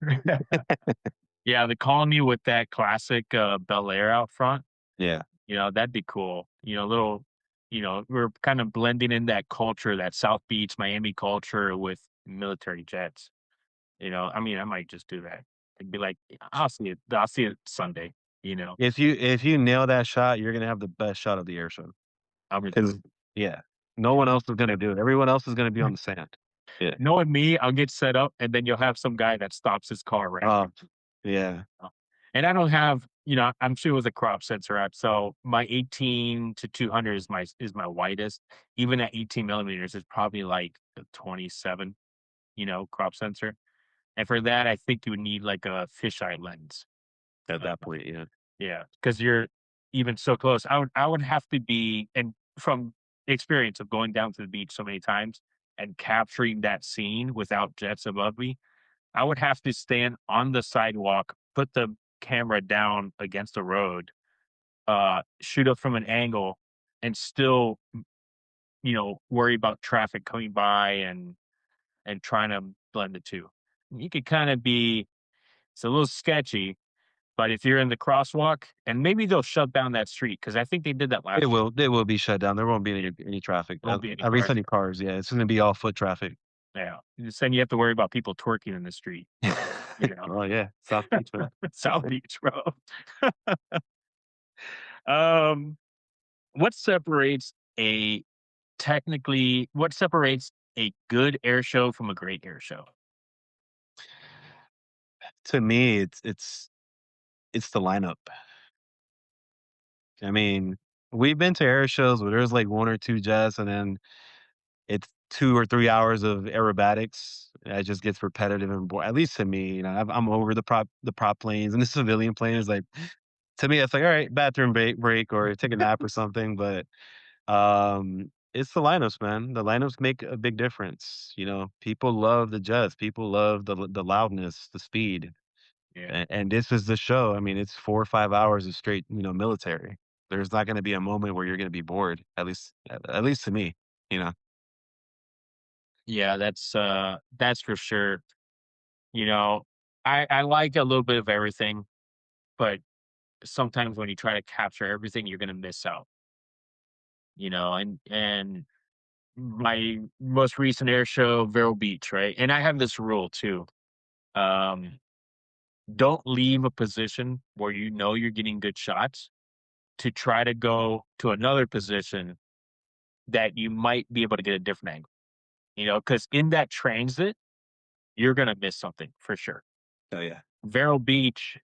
S3: Yeah, the Colony with that classic, Bel Air out front,
S1: Yeah,
S3: that'd be cool. Little we're kind of blending in that culture, that South Beach, Miami culture with military jets. I mean, I might just do that. It'd be like, I'll see it Sunday, you know?
S1: if you nail that shot, you're gonna have the best shot of the air show.
S3: I'm gonna do
S1: 'Cause yeah, no one else is gonna do it. Everyone else is gonna be
S3: it.
S1: on the sand. Yeah.
S3: Knowing me, I'll get set up, and then you'll have some guy that stops his car right in
S1: Oh,
S3: front
S1: yeah.
S3: of me. And I don't have, I'm sure it was a crop sensor app. So my 18 to 200 is my widest. Even at 18 millimeters, it's probably like a 27, crop sensor. And for that, I think you would need like a fisheye lens.
S1: At
S3: Uh,
S1: that point, yeah.
S3: Yeah, because you're even so close. I would have to be, and from experience of going down to the beach so many times and capturing that scene without jets above me, I would have to stand on the sidewalk, put the camera down against the road, shoot up from an angle, and still, worry about traffic coming by and trying to blend the two. You could kind of be, it's a little sketchy, but if you're in the crosswalk, and maybe they'll shut down that street because I think they did that
S1: It
S3: last year.
S1: will be shut down. There won't be any traffic,
S3: Won't be any
S1: at least
S3: cars.
S1: any cars, yeah. It's gonna be all foot traffic.
S3: Yeah. Just then you have to worry about people twerking in the street, you know?
S1: Oh, yeah. South Beach, man.
S3: South Beach, bro. Um, what separates a what separates a good air show from a great air show?
S1: To me, it's the lineup. I mean, we've been to air shows where there's, like, 1 or 2 jets, and then it's 2 or 3 hours of aerobatics. It just gets repetitive and at least to me, I'm over the prop planes and the civilian planes, like, to me, it's like, "Alright, bathroom break or take a nap or something," but, it's the lineups, man. The lineups make a big difference, People love the jets, people love the loudness, the speed,
S3: Yeah.
S1: and this is the show. I mean, it's 4 or 5 hours of straight, military. There's not gonna be a moment where you're gonna be bored, at least to me, you know?
S3: Yeah, that's for sure. You know, I like a little bit of everything, but sometimes when you try to capture everything, you're gonna miss out, and my most recent air show, Vero Beach, right? And I have this rule too. Um, don't leave a position where you know you're getting good shots to try to go to another position that you might be able to get a different angle, because in that transit, you're gonna miss something for sure.
S1: Oh, yeah.
S3: Vero Beach,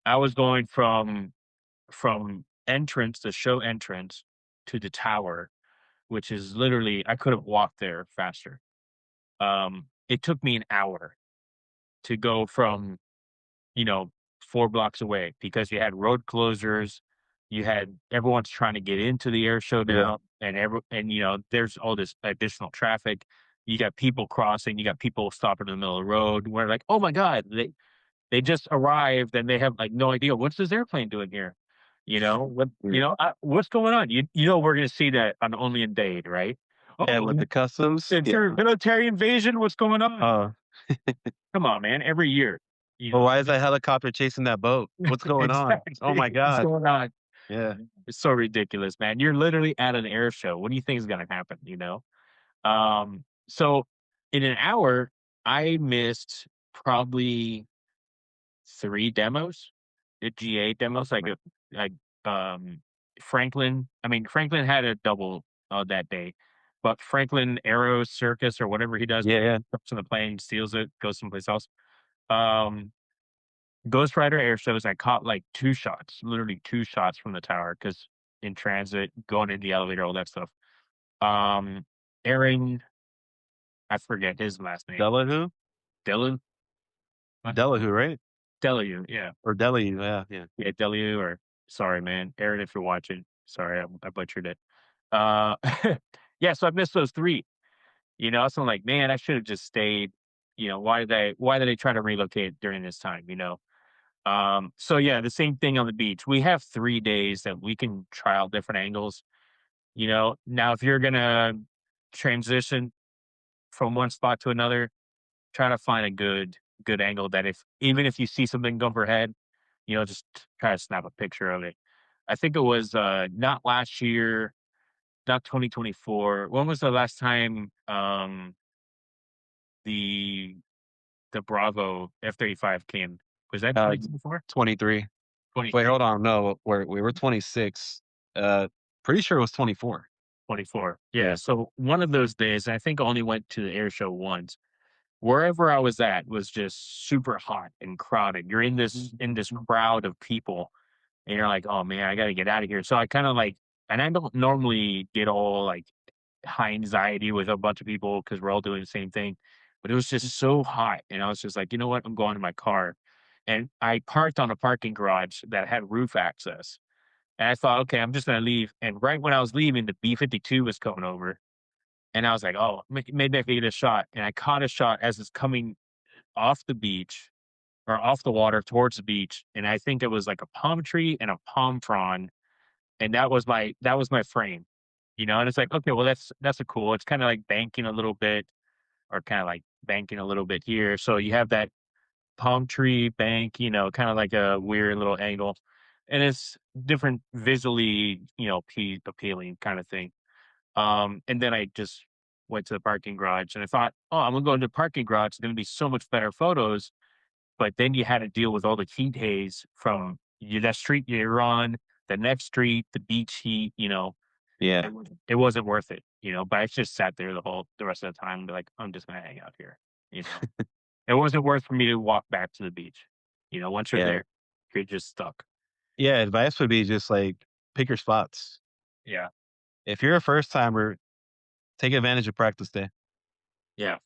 S3: I was going from entrance, the show entrance, to the tower, which is literally I couldn't walk there faster. It took me an hour to go from, you know, 4 blocks away because you had road closures, you had everyone's trying to get into the air show
S1: Yeah.
S3: now, and there's all this additional traffic. You got people crossing, you got people stopping in the middle of the road. We're like, oh my god, they just arrived and they have like no idea what's this airplane doing here.
S1: Mm.
S3: What's going on? We're gonna see that on Only in Dade, right?
S1: Yeah,
S3: Oh,
S1: with the customs, yeah.
S3: military invasion. What's going on?
S1: Oh,
S3: Come on, man. Every year, you
S1: well,
S3: know,
S1: why is that helicopter chasing that boat? What's going on? Oh my
S3: exactly. What's
S1: god.
S3: going on?
S1: Yeah.
S3: It's so ridiculous, man. You're literally at an air show. What do you think is gonna happen? So in an hour, I missed probably 3 demos, the GA demos, like, um, Franklin had a double, that day, but Franklin Aero Circus or whatever he does,
S1: Yeah, yeah.
S3: jumps on the plane, steals it, goes someplace else. Um, Ghost Rider air shows, I caught, like, 2 shots, literally 2 shots from the tower because in transit, going in the elevator, all that stuff. Um, Aaron, I forget his last name.
S1: Delahoo?
S3: Dylan? What?
S1: Delahoo, right?
S3: Delu, yeah.
S1: Or Delhi, yeah, yeah.
S3: Yeah, W or sorry, man. Aaron, if you're watching, sorry, I butchered it. Uh, yeah, so I missed those 3, so I'm like, man, I should have just stayed. Why did I try to relocate during this time, So yeah, the same thing on the beach. We have 3 days that we can try out different angles. Now if you're gonna transition from one spot to another, try to find a good angle that if even if you see something go overhead, just try to snap a picture of it. I think it was not last year, not 2024. When was the last time the the Bravo F-35 came? Was that
S1: Uh,
S3: 2024?
S1: 23. Wait,
S3: 23,
S1: hold on, no, we were 26. Uh, Pretty sure it was 24.
S3: 24. Yeah.
S1: Yeah.
S3: So one of those days, I think I only went to the air show once. Wherever I was at was just super hot and crowded. You're in this crowd of people, and you're like, "Oh man, I got to get out of here." So I kind of like, and I don't normally get all like high anxiety with a bunch of people because we're all doing the same thing, but it was just so hot, and I was just like, you know what, I'm going to my car, and I parked on a parking garage that had roof access, and I thought, okay, I'm just gonna leave, and right when I was leaving, the B-52 was coming over, and I was like, oh, maybe I could get a shot, and I caught a shot as it's coming off the beach or off the water towards the beach, and I think it was like a palm tree and a palm frond, and that was my frame, and it's like, okay, well that's a cool. It's kind of like banking a little bit, or kind of like banking a little bit here. So you have that palm tree bank, kind of like a weird little angle, and it's different visually, appealing kind of thing. And then I just went to the parking garage, and I thought, "Oh, I'm gonna go into the parking garage, it's gonna be so much better photos," but then you had to deal with all the heat haze from that street you're on, the next street, the beach heat,
S1: Yeah,
S3: it wasn't worth it, but I just sat there the rest of the time and be like, "I'm just gonna hang out here," you know? It wasn't worth for me to walk back to the beach, once you're
S1: yeah,
S3: there, you're just stuck.
S1: yeah. Advice would be just like pick your spots.
S3: Yeah,
S1: If you're a first timer, take advantage of practice day.
S3: yeah,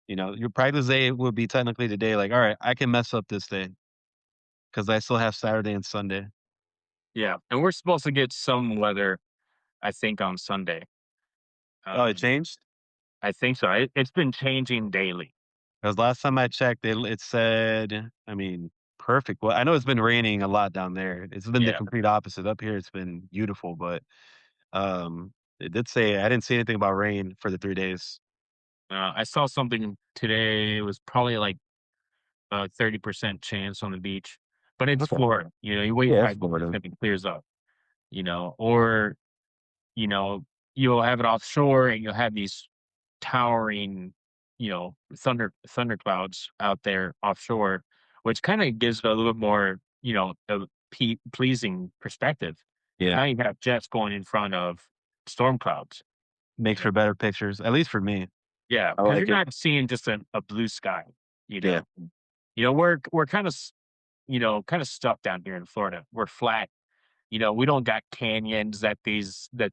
S1: Your practice day would be technically the day. Like, all right, I can mess up this day because I still have Saturday and Sunday.
S3: yeah, and we're supposed to get some weather, I think, on Sunday.
S1: Oh, it
S3: Um,
S1: changed.
S3: I think so. It's been changing daily.
S1: Because last time I checked, it said, I mean, perfect. Well, I know it's been raining a lot down there. It's been the
S3: Yeah.
S1: complete opposite. Up here, it's been beautiful, but it did say I didn't see anything about rain for the 3 days.
S3: I saw something today. It was probably like a 30% chance on the beach, but it's
S1: Okay.
S3: Florida. You wait
S1: Yeah, it's
S3: 5 minutes
S1: Florida.
S3: and it clears up. Or you know you'll have it offshore and you'll have these towering, thunder clouds out there offshore, which kind of gives it a little bit more, a pleasing perspective.
S1: Yeah,
S3: Now you have jets going in front of storm clouds. You
S1: makes
S3: know,
S1: for better pictures, at least for me.
S3: yeah,
S1: I
S3: because you're
S1: like it.
S3: not seeing just a blue sky. You
S1: Yeah.
S3: know, we're kind of kind of stuck down here in Florida. We're flat. We don't got canyons that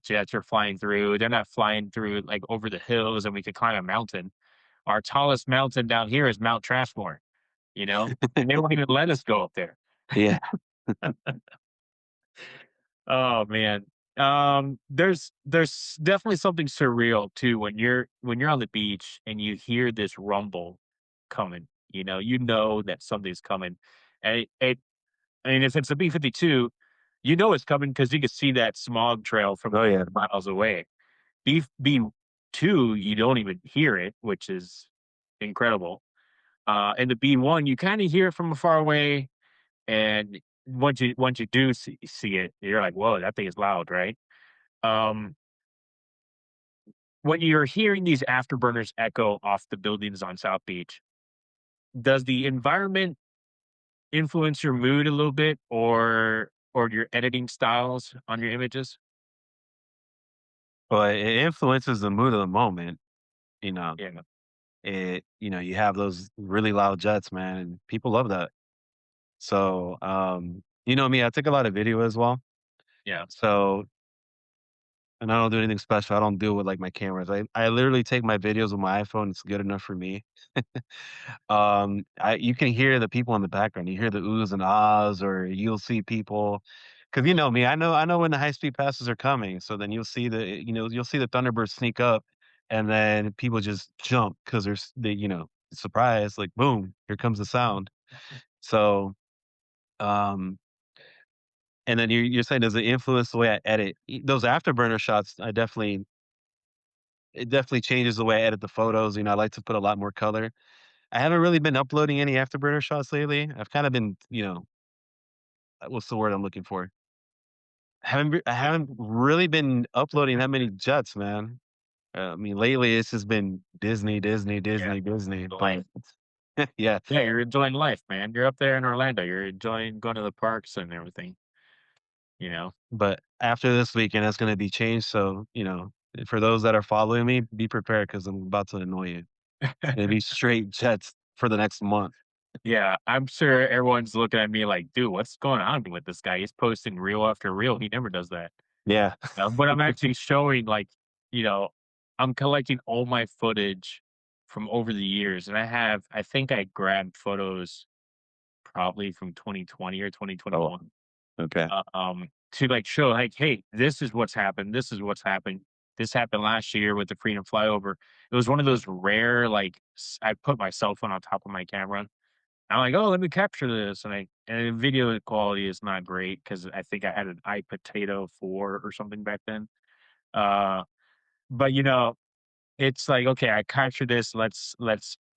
S3: jets are flying through. They're not flying through like over the hills, and we could climb a mountain. Our tallest mountain down here is Mount Trashmore, and they won't even let us go up there.
S1: Yeah.
S3: Oh man. There's definitely something surreal too when you're on the beach and you hear this rumble coming. You know that something's coming. And I mean, if it's a B-52, you know it's coming because you can see that smog trail from
S1: Oh yeah.
S3: miles away. B2, you don't even hear it, which is incredible. And the B1, you kind of hear it from far away, and once you do see it, you're like, "Whoa, that thing is loud!" Right? Um, when you're hearing these afterburners echo off the buildings on South Beach, does the environment influence your mood a little bit, or your editing styles on your images?
S1: But it influences the mood of the moment. You know,
S3: Yeah,
S1: you have those really loud jets, man, and people love that. So, me, I take a lot of video as well.
S3: yeah.
S1: So, and I don't do anything special. I don't do it with like my cameras. I literally take my videos with my iPhone. It's good enough for me. You can hear the people in the background. You hear the oohs and ahs, or you'll see people. Because you know me, I know when the high speed passes are coming. So then you'll see the Thunderbirds sneak up, and then people just jump because surprised. Like boom, here comes the sound. So, um, and then you're saying does it influence the way I edit those afterburner shots? It definitely changes the way I edit the photos. I like to put a lot more color. I haven't really been uploading any afterburner shots lately. I've kind of been, what's the word I'm looking for? I haven't really been uploading that many jets, man. I mean, lately it's just been Disney, Disney,
S3: Yeah,
S1: Disney, Disney.
S3: life.
S1: But yeah,
S3: Yeah, you're enjoying life, man. You're up there in Orlando. You're enjoying going to the parks and everything, you know?
S1: but after this weekend, that's going to be changed. So, for those that are following me, be prepared because I'm about to annoy you. It's going to be straight jets for the next month.
S3: Yeah, I'm sure everyone's looking at me like, dude, what's going on with this guy? He's posting reel after reel. He never does that.
S1: Yeah.
S3: But I'm actually showing you know, I'm collecting all my footage from over the years. And I think I grabbed photos probably from 2020 or
S1: Oh,
S3: 2021,
S1: okay.
S3: to like show like, hey, this is what's happened. This is what's happened. This happened last year with the Freedom Flyover. It was one of those rare, like, I put my cell phone on top of my camera. I'm like, oh, let me capture this. And the video quality is not great because I think I had an iPotato 4 or something back then. Uh, but it's like, okay, I captured this. Let's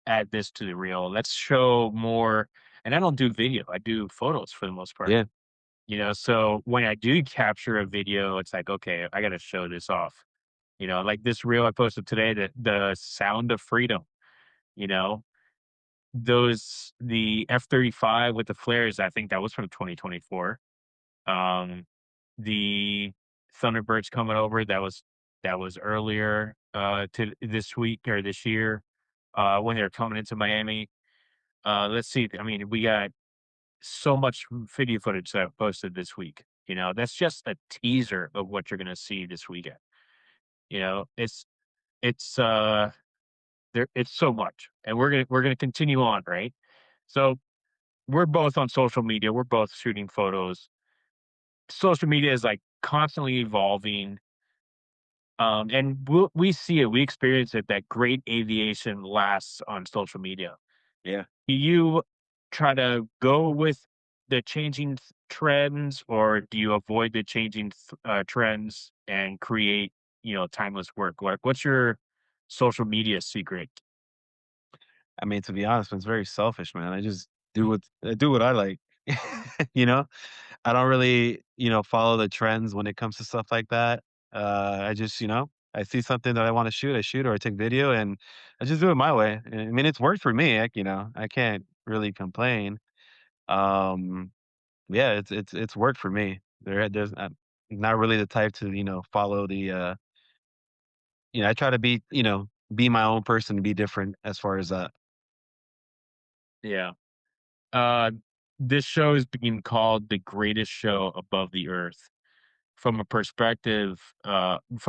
S3: add this to the reel. Let's show more. And I don't do video. I do photos for the most part.
S1: Yeah.
S3: So when I do capture a video, it's like, okay, I got to show this off. Like this reel I posted today, the sound of freedom, you know, the F-35 with the flares, I think that was from 2024. Um, the Thunderbirds coming over, that was earlier to this week or this year, when they're coming into Miami. Let's see. I mean, we got so much video footage that I posted this week. That's just a teaser of what you're gonna see this weekend. It's there it's so much. And we're gonna continue on, right? So we're both on social media, we're both shooting photos. Social media is like constantly evolving. And we see it, we experience it that great aviation lasts on social media.
S1: Yeah.
S3: Do you try to go with the changing trends, or do you avoid the changing trends and create, timeless work? What's your social media secret?
S1: I mean, to be honest, it's very selfish, man. I do what I like. you know? I don't really, follow the trends when it comes to stuff like that. I just, I see something that I want to shoot, I shoot or I take video and I just do it my way. And, I mean, it's worked for me. I can't really complain. Um, yeah, it's worked for me. I'm not really the type to, follow I try to be my own person, be different as far as that.
S3: Yeah. Uh, this show is being called the greatest show above the earth. From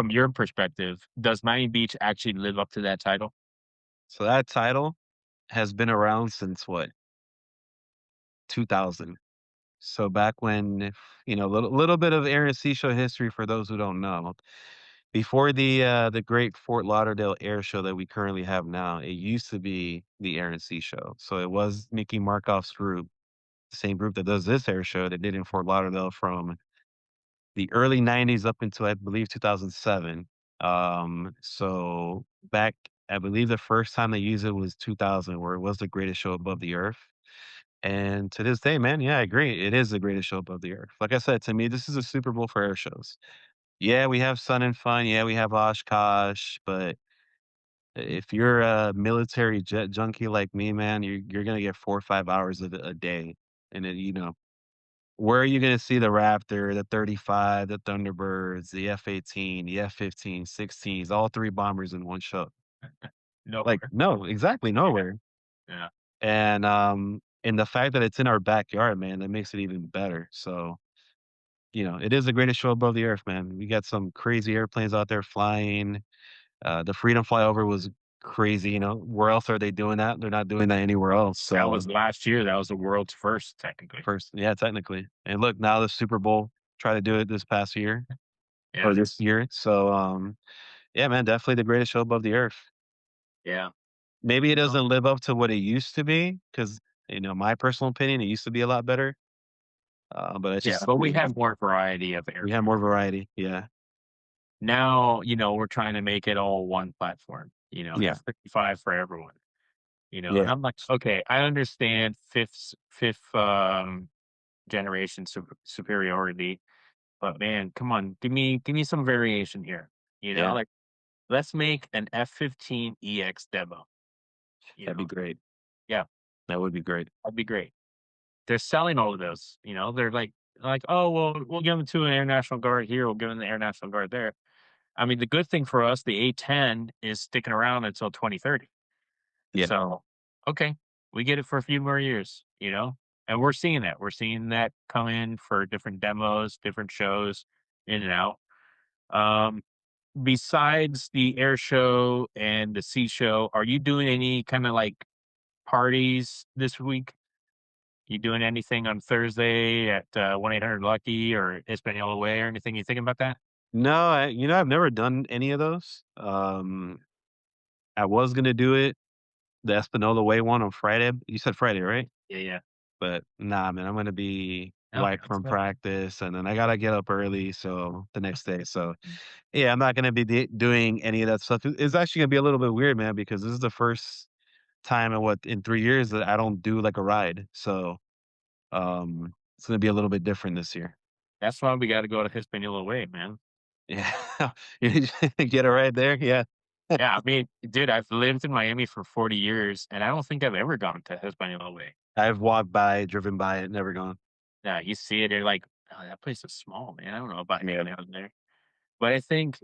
S3: your perspective, does Miami Beach actually live up to that title?
S1: So that title has been around since what, 2000. So back when, little bit of air and sea show history for those who don't know. Before the great Fort Lauderdale Air Show that we currently have now, it used to be the Air and Sea Show. So it was Mickey Markoff's group, the same group that does this air show that did in Fort Lauderdale from the early 90s up until I believe 2007. So back, I believe the first time they used it was 2000, where it was the greatest show above the earth. And to this day, man, yeah, I agree. It is the greatest show above the earth. Like I said, to me, this is a Super Bowl for air shows. Yeah, we have Sun and Fun. Yeah, we have Oshkosh. But if you're a military jet junkie like me, man, you're gonna get 4 or 5 hours of it a day. And where are you gonna see the Raptor, the 35, the Thunderbirds, the F-18, the F-15, 16s, all three bombers in one show? Like,
S3: Nowhere.
S1: no, exactly nowhere.
S3: Yeah.
S1: And the fact that it's in our backyard, man, that makes it even better. So, it is the greatest show above the earth, man. We got some crazy airplanes out there flying. The Freedom flyover was crazy. Where else are they doing that? They're not doing that anywhere else.
S3: That
S1: So
S3: was last year. That was the world's first, technically.
S1: first, yeah, technically. And look, now the Super Bowl try to do it this past year
S3: Yeah.
S1: or this year. So yeah, man, definitely the greatest show above the earth.
S3: Yeah.
S1: Maybe it
S3: Oh,
S1: doesn't live up to what it used to be because my personal opinion, it used to be a lot better. But it's
S3: yeah.
S1: just
S3: But we have more variety of
S1: we
S3: air.
S1: have more variety. Yeah.
S3: Now, we're trying to make it all one platform,
S1: Yeah.
S3: F-35 for everyone,
S1: Yeah.
S3: and I'm like, okay, I understand fifth generation superiority, but man, come on, give me some variation here,
S1: Yeah.
S3: like let's make an F-15 EX demo, you
S1: That'd be
S3: know,
S1: great.
S3: yeah,
S1: That would be great.
S3: that'd be great. They're selling all of those, they're like, oh, well, we'll give them to an Air National Guard here, we'll give them the Air National Guard there. I mean, the good thing for us, the A-10 is sticking around until 2030.
S1: Yeah.
S3: So, okay, we get it for a few more years, and we're seeing that. We're seeing that come in for different demos, different shows, in and out. Um, Besides the air show and the sea show, are you doing any kind of like parties this week? You doing anything on Thursday at 1-800 Lucky or Hispaniola Way or anything? You thinking about that?
S1: No, I've never done any of those. I was gonna do it, the Espanola Way one on Friday. You said Friday, right?
S3: Yeah, yeah.
S1: But nah, man, I'm gonna be
S3: Okay,
S1: wiped
S3: that's
S1: from
S3: good.
S1: practice, and then I gotta get up early, so the next day. So yeah, I'm not gonna be doing any of that stuff. It's actually gonna be a little bit weird, man, because this is the first time in 3 years that I don't do like a ride. So it's gonna be a little bit different this year.
S3: That's why we got to go to Hispaniola Way, man.
S1: Yeah. You get it right there, yeah.
S3: Yeah, I mean, dude, I've lived in Miami for 40 years, and I don't think I've ever gone to Hispaniola Way.
S1: I've walked by, driven by it, never gone.
S3: Yeah, you see it, you're like, "Oh, that place is small, man. I don't know about anyone out there." But I think,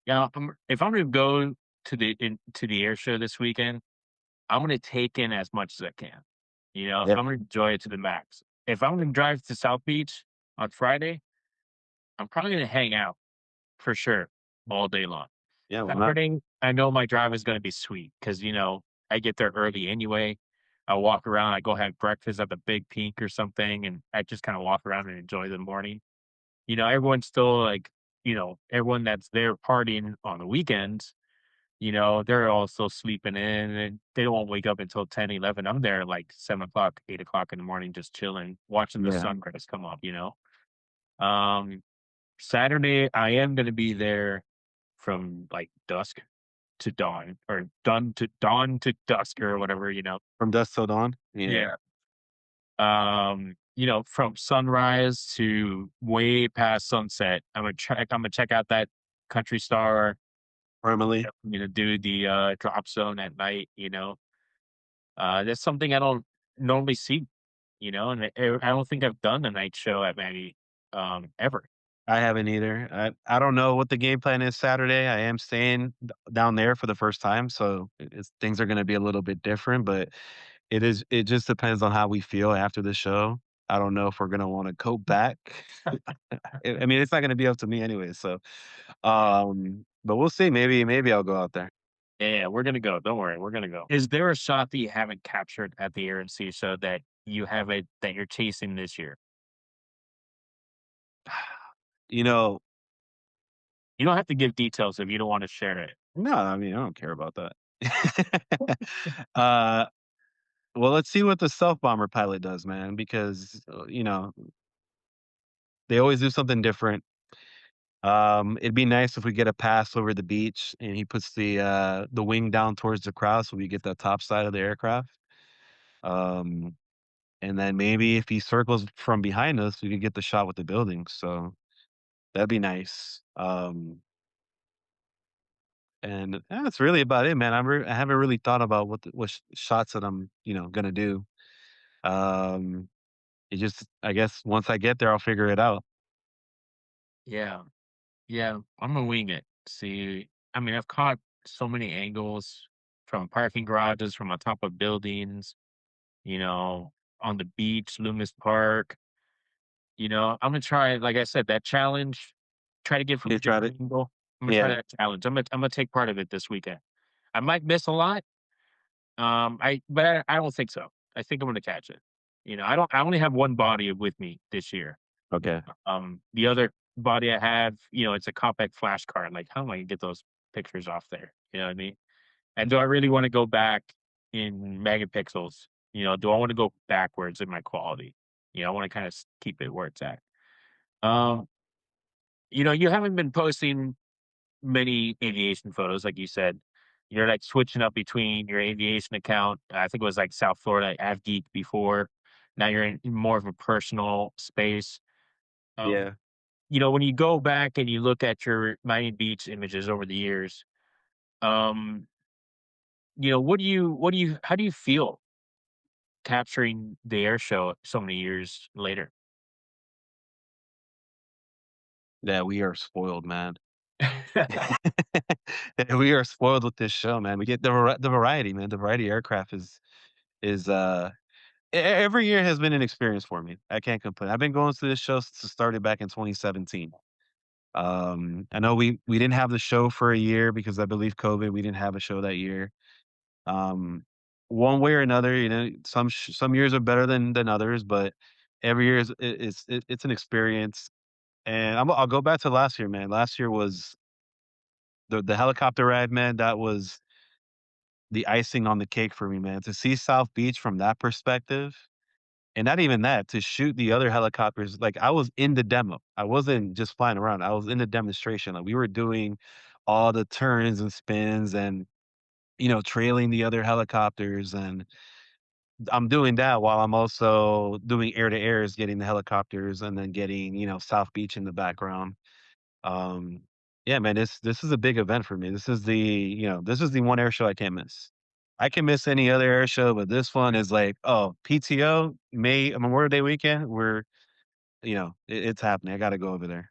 S3: if I'm gonna go to the air show this weekend, I'm gonna take in as much as I can.
S1: Yeah.
S3: I'm gonna enjoy it to the max. If I'm gonna drive to South Beach on Friday, I'm probably gonna hang out for sure all day long.
S1: Yeah, why not?
S3: Saturday, I know my drive is gonna be sweet because I get there early anyway. I walk around, I go have breakfast at the Big Pink or something, and I just kind of walk around and enjoy the morning. Everyone's still like, everyone that's there partying on the weekends, they're all still sleeping in and they don't wake up until 10, 11. I'm there like 7 o'clock, 8 o'clock in the morning, just chilling, watching the
S1: Yeah.
S3: sunrise come up. Um, Saturday, I am going to be there from like dusk to dawn or dawn to dusk or whatever.
S1: From dusk till dawn? Yeah.
S3: Yeah. From sunrise to way past sunset. I'm gonna check out that country star,
S1: Permanently.
S3: do the drop zone at night. That's something I don't normally see, and I don't think I've done a night show at Miami ever.
S1: I haven't either. I don't know what the game plan is Saturday. I am staying down there for the first time, so things are going to be a little bit different. But it just depends on how we feel after the show. I don't know if we're going to want to go back. I mean, it's not going to be up to me anyway. So, but we'll see. Maybe I'll go out there.
S3: Yeah, we're gonna go. Don't worry, we're gonna go. Is there a shot that you haven't captured at the Air and Sea show that you're chasing this year?
S1: You know,
S3: You don't have to give details if you don't want to share it.
S1: no, I mean, I don't care about that. uh, well, let's see what the stealth bomber pilot does, man, because they always do something different. It'd be nice if we get a pass over the beach and he puts the wing down towards the crowd so we get the top side of the aircraft. Um, and then maybe if he circles from behind us, we could get the shot with the building. So that'd be nice. And that's really about it, man. I haven't really thought about what shots that I'm gonna do. Um, I guess once I get there, I'll figure it out.
S3: Yeah. Yeah, I'm gonna wing it. See, I mean, I've caught so many angles from parking garages, from on top of buildings, you know, on the beach, Loomis Park. I'm gonna try, like I said, that challenge. Try to get from a
S1: You tried
S3: different
S1: it?
S3: angle. I'm gonna try
S1: Yeah.
S3: that challenge. I'm gonna take part of it this weekend. I might miss a lot. But I don't think so. I think I'm gonna catch it. I don't. I only have one body with me this year.
S1: Okay.
S3: The other body I have, it's a compact flash card. Like, how am I gonna get those pictures off there? You know what I mean? And do I really want to go back in megapixels? Do I want to go backwards in my quality? I want to kind of keep it where it's at. Um, you haven't been posting many aviation photos, like you said. You're like switching up between your aviation account. I think it was like South Florida AvGeek before. Now you're in more of a personal space. Um,
S1: Yeah.
S3: when you go back and you look at your Miami Beach images over the years, um, how do you feel capturing the air show so many years later?
S1: Yeah, we are spoiled, man. We are spoiled with this show, man. We get the variety, man. The variety aircraft is every year has been an experience for me. I can't complain. I've been going to this show since it started back in 2017. I know we didn't have the show for a year because I believe COVID. We didn't have a show that year. Um, one way or another, some years are better than others, but every year it's an experience. And I'll go back to last year, man. Last year was the helicopter ride, man. That was the icing on the cake for me, man. To see South Beach from that perspective, and not even that, to shoot the other helicopters, like, I was in the demo. I wasn't just flying around, I was in the demonstration, like, we were doing all the turns and spins and, trailing the other helicopters, and I'm doing that while I'm also doing air to airs, getting the helicopters and then getting, South Beach in the background. Um Yeah, man, this is a big event for me. This is the, this is the one air show I can't miss. I can miss any other air show, but this one is like, oh, PTO, Memorial Day weekend, it's happening. I got to go over there.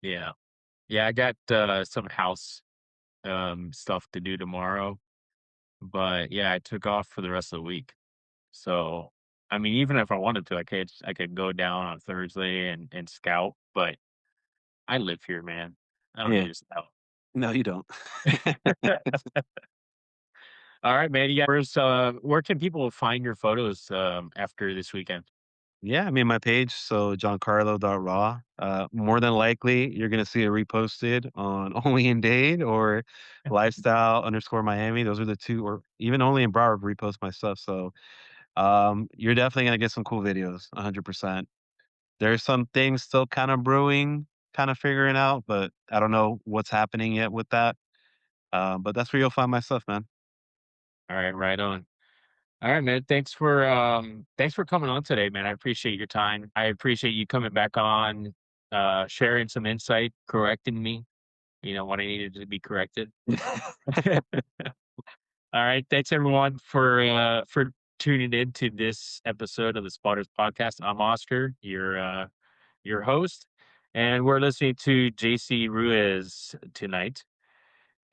S3: Yeah. Yeah, I got some house stuff to do tomorrow, but yeah, I took off for the rest of the week. So, I mean, even if I wanted to, I could go down on Thursday and scout, but I live here, man. I don't need
S1: Yeah,
S3: to scout.
S1: no, you don't.
S3: All right, man. Where can people find your photos after this weekend?
S1: Yeah, I mean, my page, so giancarlo.raw. More than likely, you're going to see it reposted on Only in Dade or lifestyle_Miami. Those are the two, or even Only in Broward repost my stuff. So you're definitely going to get some cool videos, 100%. There's some things still kind of brewing, kind of figuring out, but I don't know what's happening yet with that. But that's where you'll find my stuff, man.
S3: All right, right on. All right, man. Thanks for coming on today, man. I appreciate your time. I appreciate you coming back on, sharing some insight, correcting me, when I needed to be corrected. All right. Thanks everyone for tuning in to this episode of the Spotters Podcast. I'm Oscar, your host, and we're listening to JC Ruiz tonight.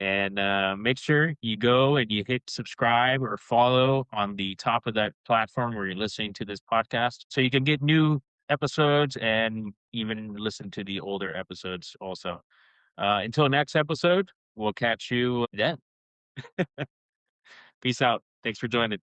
S3: And make sure you go and you hit subscribe or follow on the top of that platform where you're listening to this podcast so you can get new episodes and even listen to the older episodes also. Until next episode, we'll catch you then. Peace out. Thanks for joining.